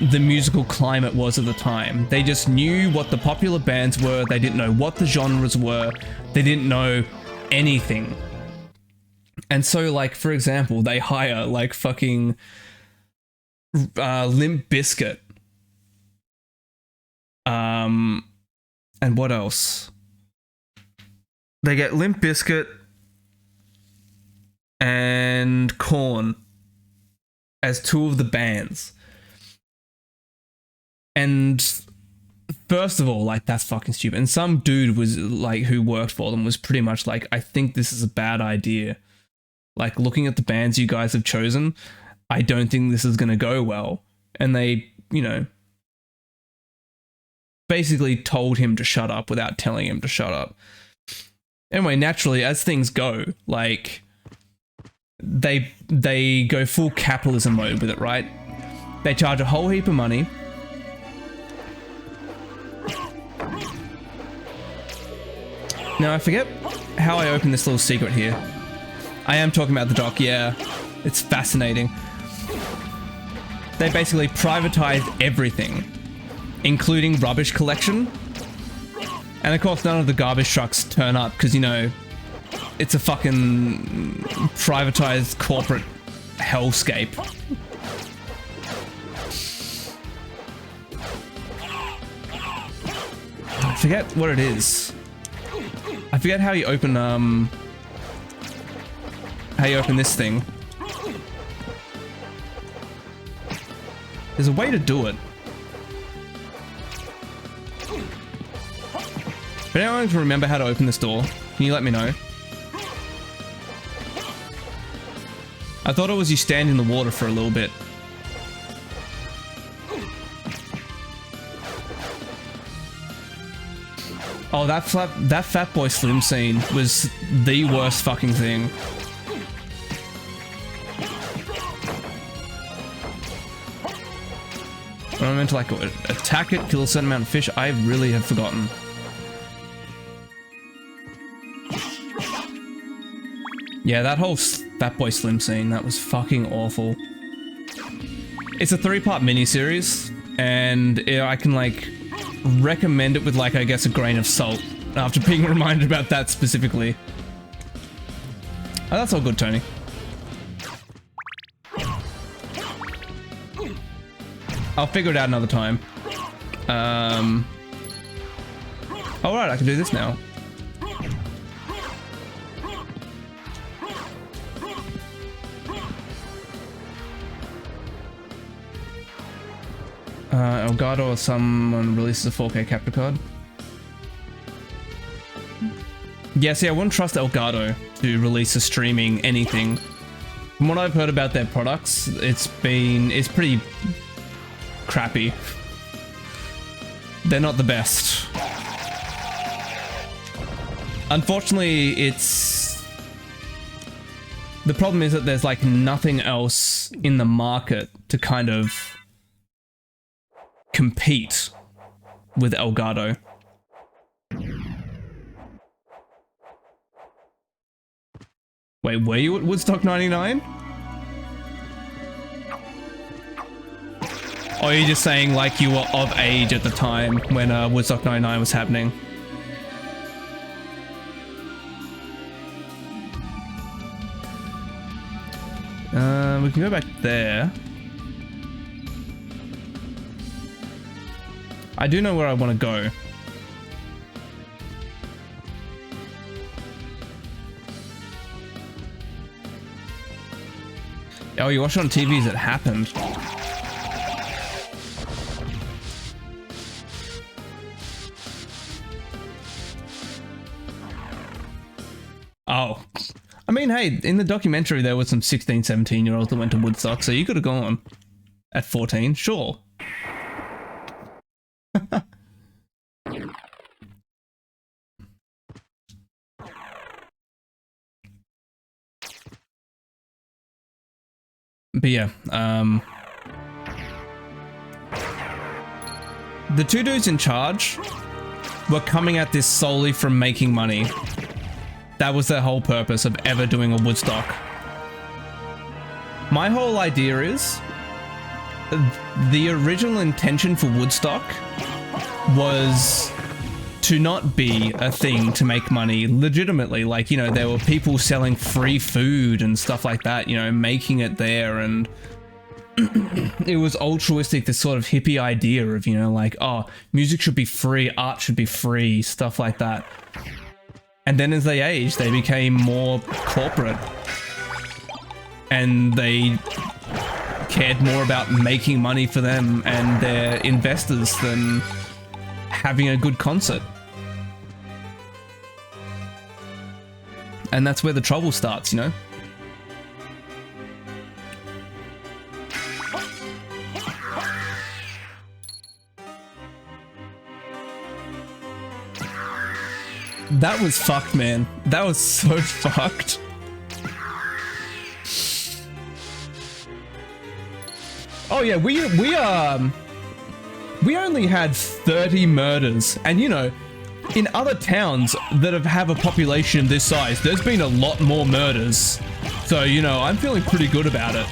the musical climate was at the time. They just knew what the popular bands were. They didn't know what the genres were. They didn't know anything. And so, like, for example, they hire like fucking Limp Bizkit. And what else? They get Limp Bizkit. and Korn as two of the bands. And first of all, like, that's fucking stupid. And some dude was like, who worked for them was pretty much like, I think this is a bad idea. Like, looking at the bands you guys have chosen, I don't think this is going to go well. And they, you know, basically told him to shut up without telling him to shut up. Anyway, naturally, as things go, like, they go full capitalism mode with it, right? They charge a whole heap of money. Now, I forget how I opened this little secret here. I am talking about the doc, yeah. It's fascinating. They basically privatized everything, including rubbish collection. And of course, none of the garbage trucks turn up because, you know, it's a fucking privatized corporate hellscape. I forget what it is. I forget how you open this thing. There's a way to do it. If anyone can remember how to open this door, can you let me know? I thought it was you stand in the water for a little bit. Oh, that Fatboy Slim scene was the worst fucking thing. When I meant to, like, attack it, kill a certain amount of fish, I really have forgotten. Yeah, that whole Fatboy Slim scene, that was fucking awful. It's a 3-part miniseries, and I can, like, recommend it with, like, I guess a grain of salt after being reminded about that specifically. Oh, that's all good, Tony. I'll figure it out another time. All right, I can do this now. Elgato or someone releases a 4K capture card. Yeah, see, I wouldn't trust Elgato to release a streaming anything. From what I've heard about their products, it's pretty crappy. They're not the best. Unfortunately, the problem is that there's, like, nothing else in the market to kind of compete with Elgato. Wait, were you at Woodstock 99? Or are you just saying, like, you were of age at the time when Woodstock 99 was happening? We can go back there. I do know where I want to go. Oh, you watched it on TV as it happened. Oh. I mean, hey, in the documentary there were some 16, 17-year-olds that went to Woodstock, so you could have gone at 14, sure. But yeah, the two dudes in charge were coming at this solely from making money. That was their whole purpose of ever doing a Woodstock. My whole idea is the original intention for Woodstock was to not be a thing to make money legitimately. Like, you know, there were people selling free food and stuff like that, you know, making it there, and it was altruistic, this sort of hippie idea of, you know, like, oh, music should be free, art should be free, stuff like that. And then as they aged, they became more corporate. and they cared more about making money for them and their investors than having a good concert. And that's where the trouble starts, you know? That was fucked, man. That was so fucked. Oh yeah, we only had 30 murders, and you know, in other towns that have a population this size, there's been a lot more murders. So, you know, I'm feeling pretty good about it.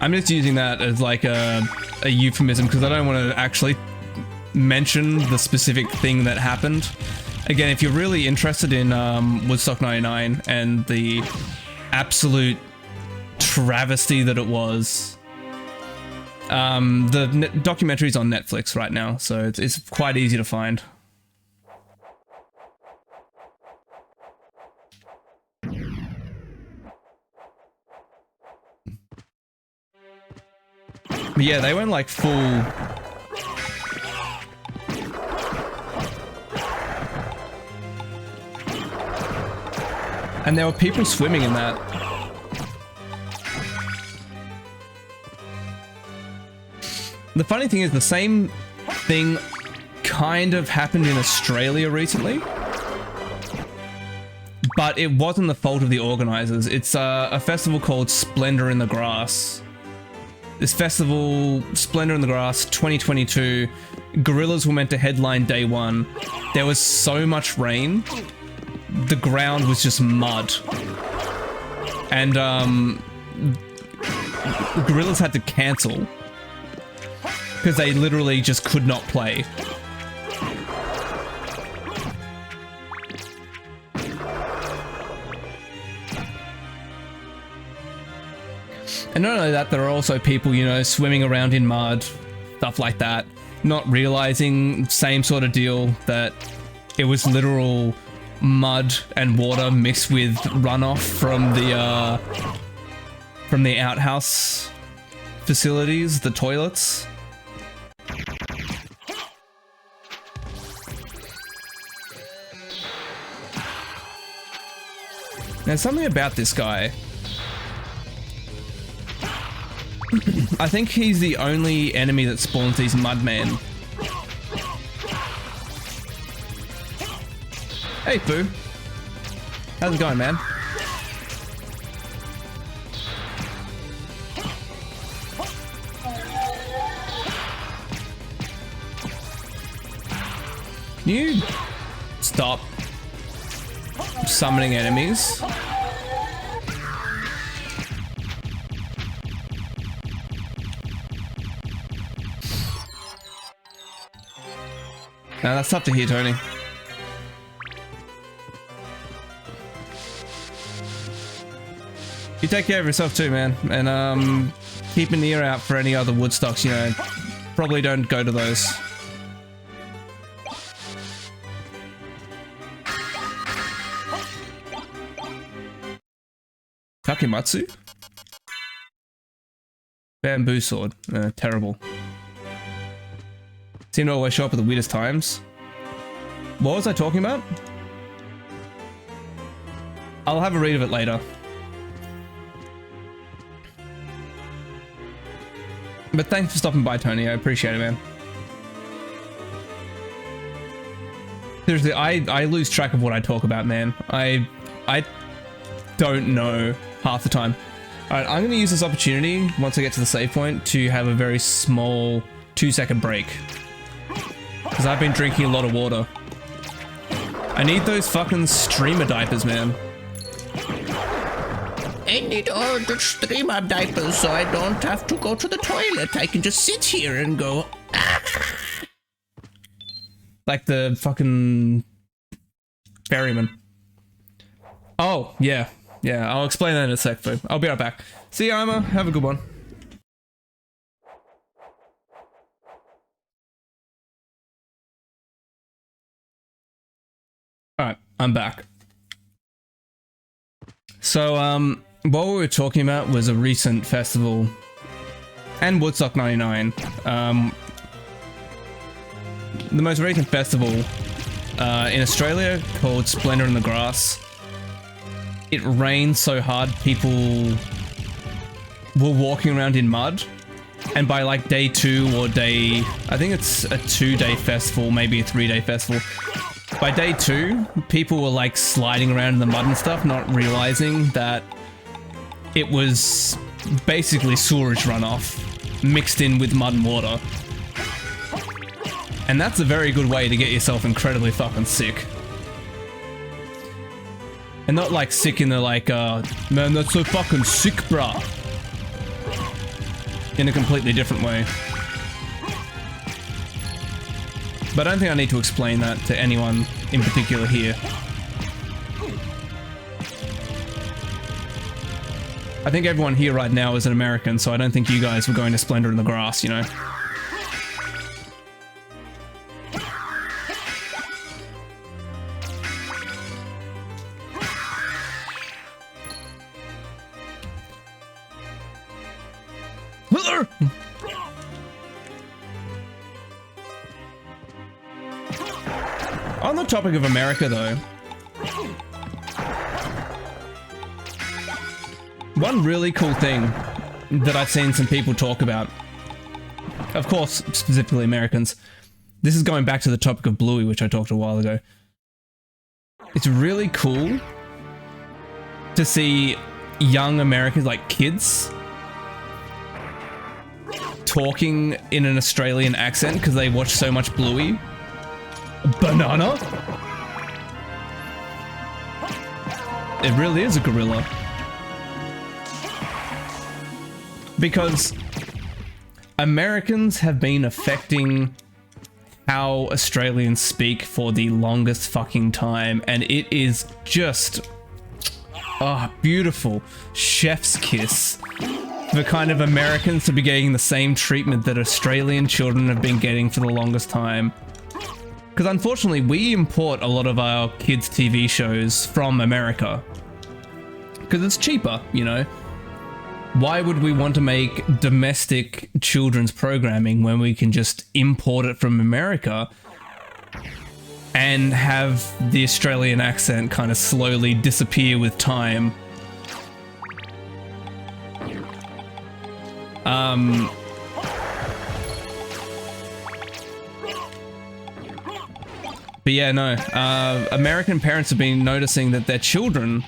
I'm just using that as like a euphemism because I don't want to actually mention the specific thing that happened. Again, if you're really interested in Woodstock 99 and the absolute travesty that it was, the documentary's on Netflix right now, so it's quite easy to find. But yeah, they went like full... And there were people swimming in that. The funny thing is the same thing kind of happened in Australia recently. But it wasn't the fault of the organizers. It's a festival called Splendor in the Grass. This festival, Splendor in the Grass 2022, Gorillaz were meant to headline day one. There was so much rain, the ground was just mud. And Gorillaz had to cancel because they literally just could not play. And not only that, there are also people, you know, swimming around in mud, stuff like that, not realizing, same sort of deal, that it was literal mud and water mixed with runoff from the outhouse facilities, the toilets. There's something about this guy. I think he's the only enemy that spawns these mudmen. Hey, Foo. How's it going, man? Can you stop summoning enemies? Now that's tough to hear, Tony. You take care of yourself too, man. And keep an ear out for any other Woodstocks, you know. Probably don't go to those. Takematsu? Bamboo sword. Terrible. Seem to always show up at the weirdest times. What was I talking about? I'll have a read of it later. But thanks for stopping by, Tony. I appreciate it, man. Seriously, I lose track of what I talk about, man. I don't know half the time. Alright, I'm going to use this opportunity, once I get to the save point, to have a very small 2-second break. Because I've been drinking a lot of water. I need those fucking streamer diapers, man. I need all the streamer diapers so I don't have to go to the toilet. I can just sit here and go. Like the fucking ferryman. Oh, yeah. Yeah, I'll explain that in a sec, though. I'll be right back. See you, Ima. Have a good one. Alright, I'm back. So, what we were talking about was a recent festival and Woodstock 99. The most recent festival in Australia called Splendor in the Grass. It rained so hard people were walking around in mud, and by like day 2 or day, I think it's a 2-day festival, maybe a 3-day festival. By day 2, people were like sliding around in the mud and stuff, not realizing that it was basically sewerage runoff mixed in with mud and water. And that's a very good way to get yourself incredibly fucking sick. And not like sick in the like, man, that's so fucking sick, bruh. In a completely different way. But I don't think I need to explain that to anyone in particular here. I think everyone here right now is an American, so I don't think you guys were going to Splendor in the Grass, you know? On the topic of America, though, one really cool thing that I've seen some people talk about, of course, specifically Americans, this is going back to the topic of Bluey, which I talked a while ago. It's really cool to see young Americans, like kids, talking in an Australian accent because they watch so much Bluey. Banana? It really is a gorilla. Because Americans have been affecting how Australians speak for the longest fucking time, and it is just beautiful. Chef's kiss for kind of Americans to be getting the same treatment that Australian children have been getting for the longest time. Because unfortunately, we import a lot of our kids' TV shows from America. Because it's cheaper, you know? Why would we want to make domestic children's programming when we can just import it from America and have the Australian accent kind of slowly disappear with time? But yeah, no, American parents have been noticing that their children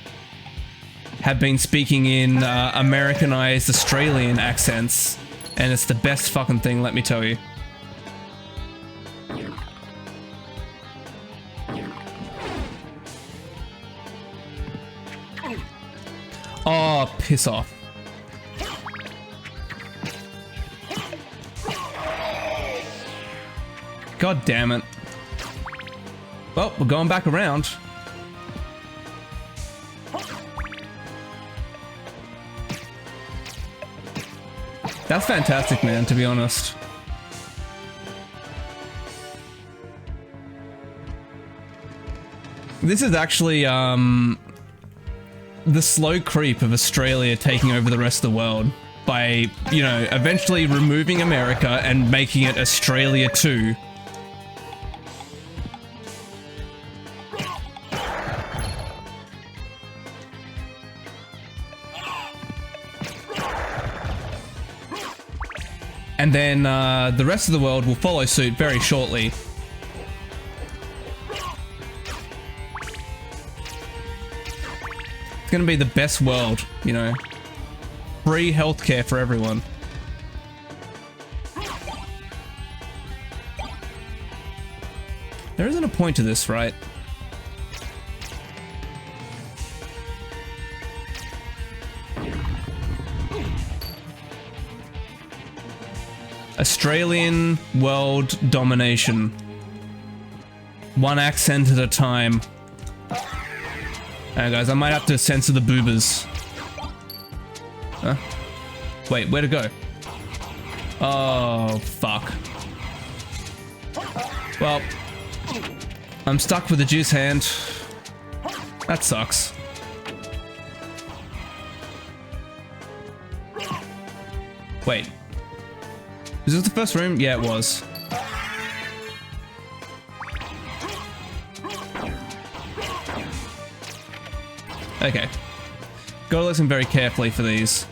have been speaking in Americanized Australian accents, and it's the best fucking thing, let me tell you. Oh, piss off. God damn it. Well, we're going back around. That's fantastic, man, to be honest. This is actually, the slow creep of Australia taking over the rest of the world by, you know, eventually removing America and making it Australia too. And then the rest of the world will follow suit very shortly. It's gonna be the best world, you know. Free healthcare for everyone. There isn't a point to this, right? Australian world domination. One accent at a time. Alright guys, I might have to censor the boobers. Huh? Wait, where to go? Oh, fuck. Well, I'm stuck with the juice hand. That sucks. Wait. Was this the first room? Yeah, it was. Okay. Gotta listen very carefully for these.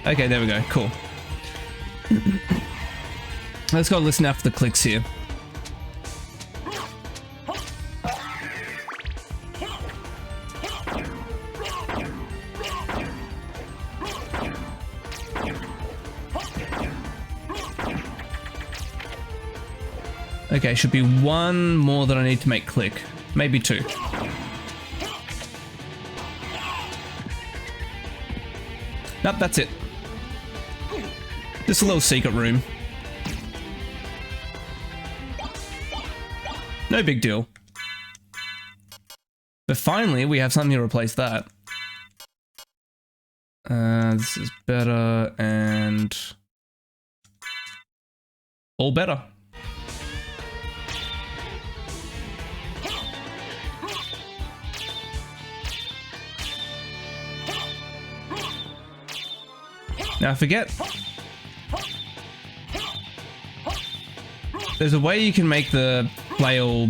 Okay, there we go. Cool. Let's go listen after the clicks here. Okay, should be one more that I need to make click. Maybe two. Nope, that's it. Just a little secret room. No big deal. But finally, we have something to replace that. This is better and... all better. Now, I forget. There's a way you can make the flail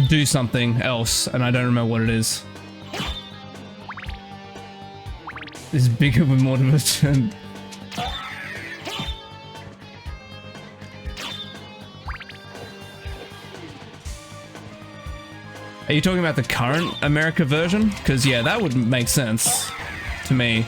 do something else, and I don't remember what it is. It's bigger with more of a turn. Are you talking about the current America version? Because yeah, that would make sense to me.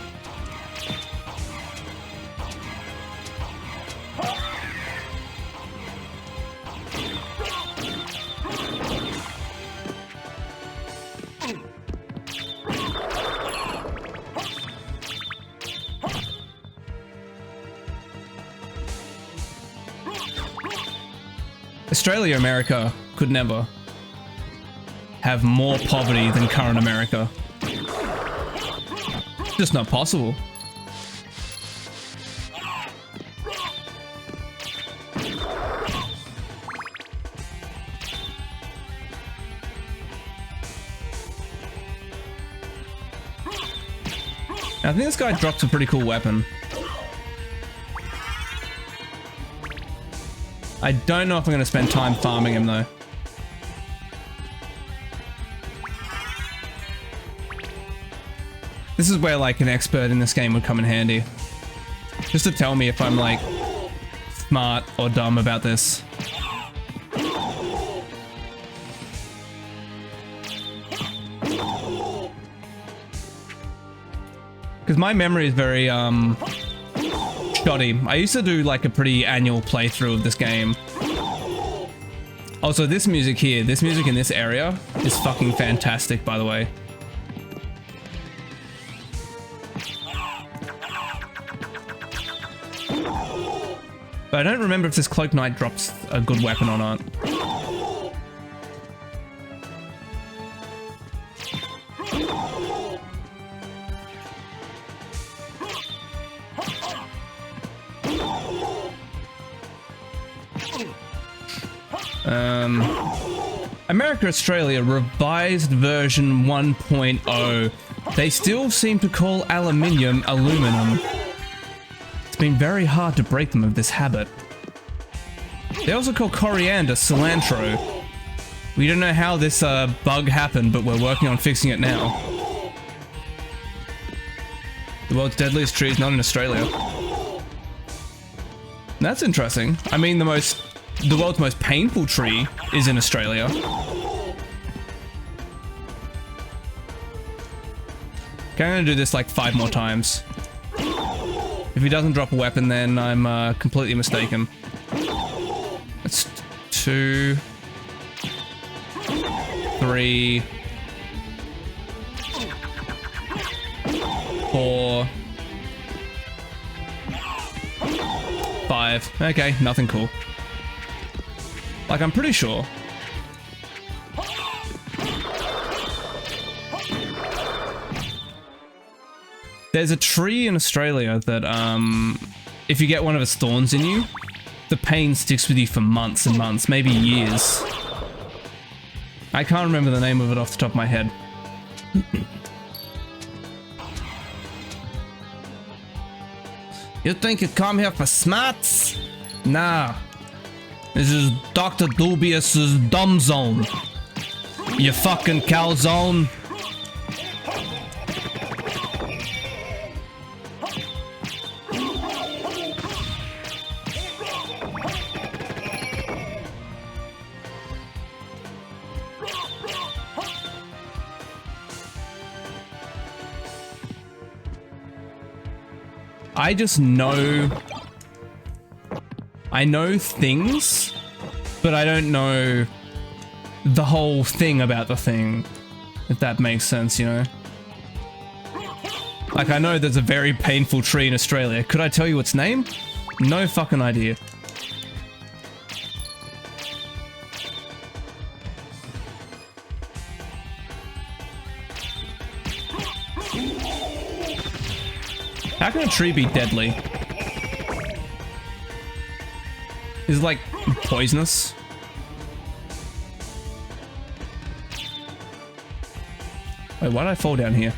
Australia, America could never have more poverty than current America. Just not possible. I think this guy drops a pretty cool weapon. I don't know if I'm going to spend time farming him though. This is where like an expert in this game would come in handy. Just to tell me if I'm like smart or dumb about this. Because my memory is very shoddy. I used to do like a pretty annual playthrough of this game. Also, this music here, this music in this area is fucking fantastic, by the way. But I don't remember if this Cloak Knight drops a good weapon or not. America, Australia, revised version 1.0. They still seem to call aluminium aluminum. It's been very hard to break them of this habit. They also call coriander cilantro. We don't know how this bug happened, but we're working on fixing it now. The world's deadliest tree is not in Australia. That's interesting. I mean, the world's most painful tree is in Australia. Okay, I'm gonna do this like 5 more times. If he doesn't drop a weapon, then I'm completely mistaken. It's 2, 3, 4, 5. Okay, nothing cool. Like, I'm pretty sure. There's a tree in Australia that, if you get one of its thorns in you, the pain sticks with you for months and months, maybe years. I can't remember the name of it off the top of my head. You think you come here for smarts? Nah. This is Dr. Dubious's dumb zone. You fucking calzone. I just know... I know things, but I don't know the whole thing about the thing, if that makes sense, you know? Like, I know there's a very painful tree in Australia. Could I tell you its name? No fucking idea. How can a tree be deadly? Is it like poisonous? Wait, why did I fall down here?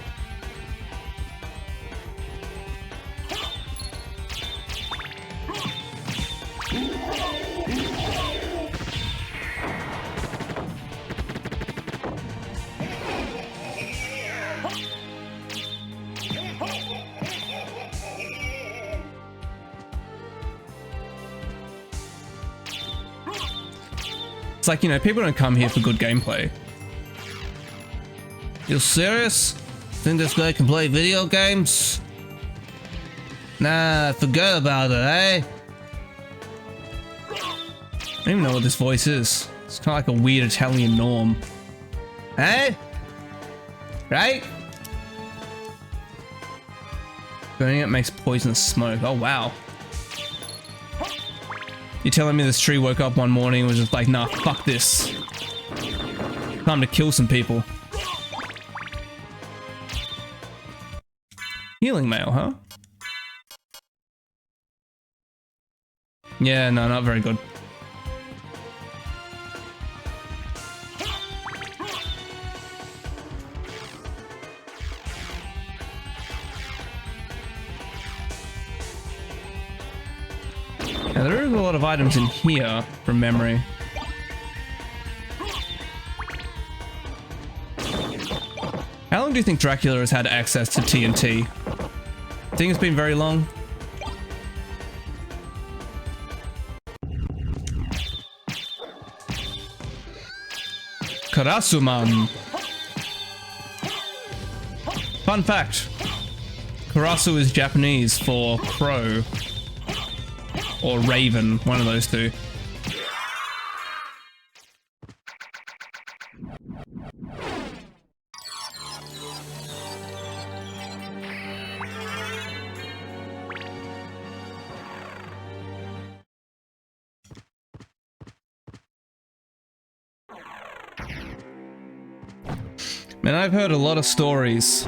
It's like, you know, people don't come here for good gameplay. You serious? Think this guy can play video games? Nah, forget about it, eh? I don't even know what this voice is. It's kind of like a weird Italian norm. Eh? Right? Burning it makes poisonous smoke. Oh, wow. You're telling me this tree woke up one morning and was just like, nah, fuck this. Time to kill some people. Healing mail, huh? Yeah, no, not very good. Now, there is a lot of items in here from memory. How long do you think Dracula has had access to TNT? Think it's been very long? Karasuman. Fun fact. Karasu is Japanese for crow. Or raven, one of those two. Man, I've heard a lot of stories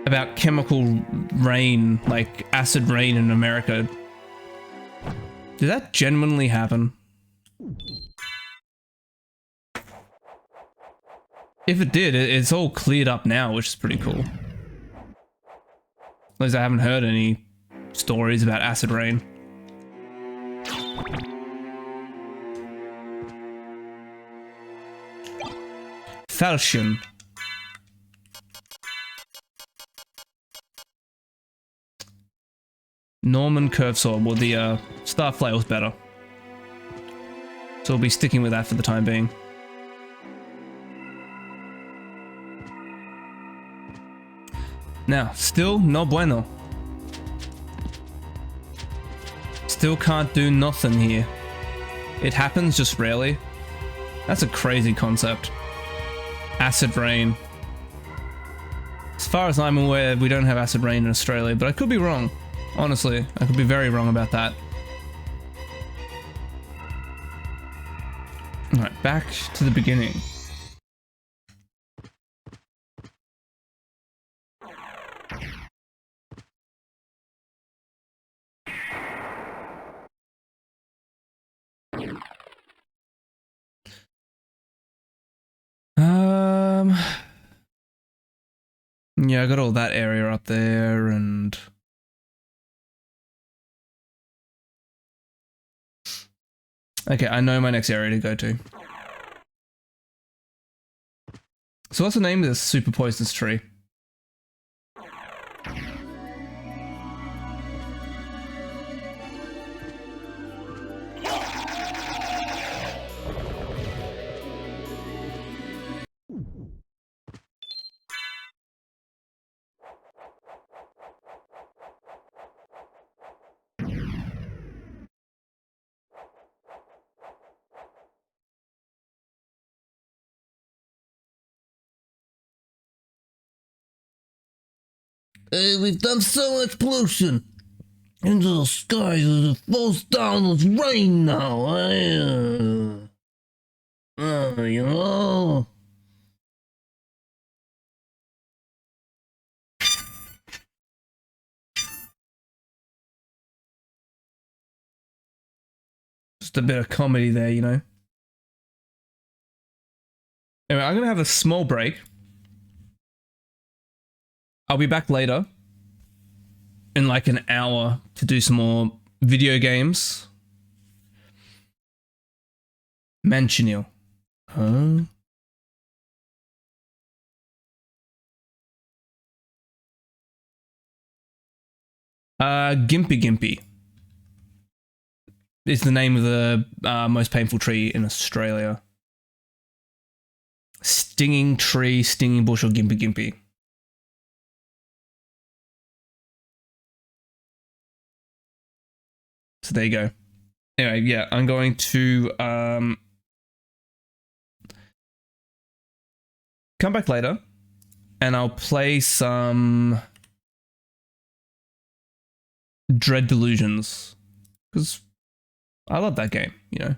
about chemical rain, like acid rain in America. Did that genuinely happen? If it did, it's all cleared up now, which is pretty cool. At least I haven't heard any stories about acid rain. Falchion. Norman curve sword. Well, the star flail's better, so we'll be sticking with that for the time being. Now, still no bueno. still can't do nothing here. It happens just rarely. That's a crazy concept. Acid rain. As far as I'm aware, we don't have acid rain in Australia, but I could be wrong. Honestly, I could be very wrong about that. Alright, back to the beginning. Yeah, I got all that area up there, and okay, I know my next area to go to. So what's the name of this super poisonous tree? We've done so much pollution. Into the skies as it falls down with rain now. You know. Just a bit of comedy there, you know. Anyway, I'm gonna have a small break. I'll be back later in like an hour to do some more video games. Manchineal. Huh? Gimpy Gimpy is the name of the most painful tree in Australia. Stinging tree, stinging bush, or Gimpy Gimpy. So there you go. Anyway, yeah, I'm going to come back later and I'll play some Dread Delusions because I love that game, you know.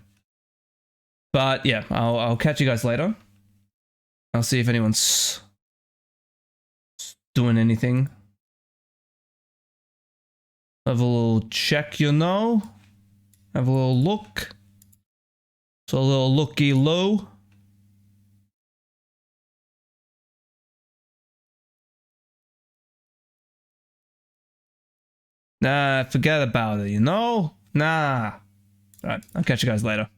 But yeah, I'll catch you guys later. I'll see if anyone's doing anything. Have a little check, you know. Have a little look. So a little looky low. Nah, forget about it, you know? Nah. Alright, I'll catch you guys later.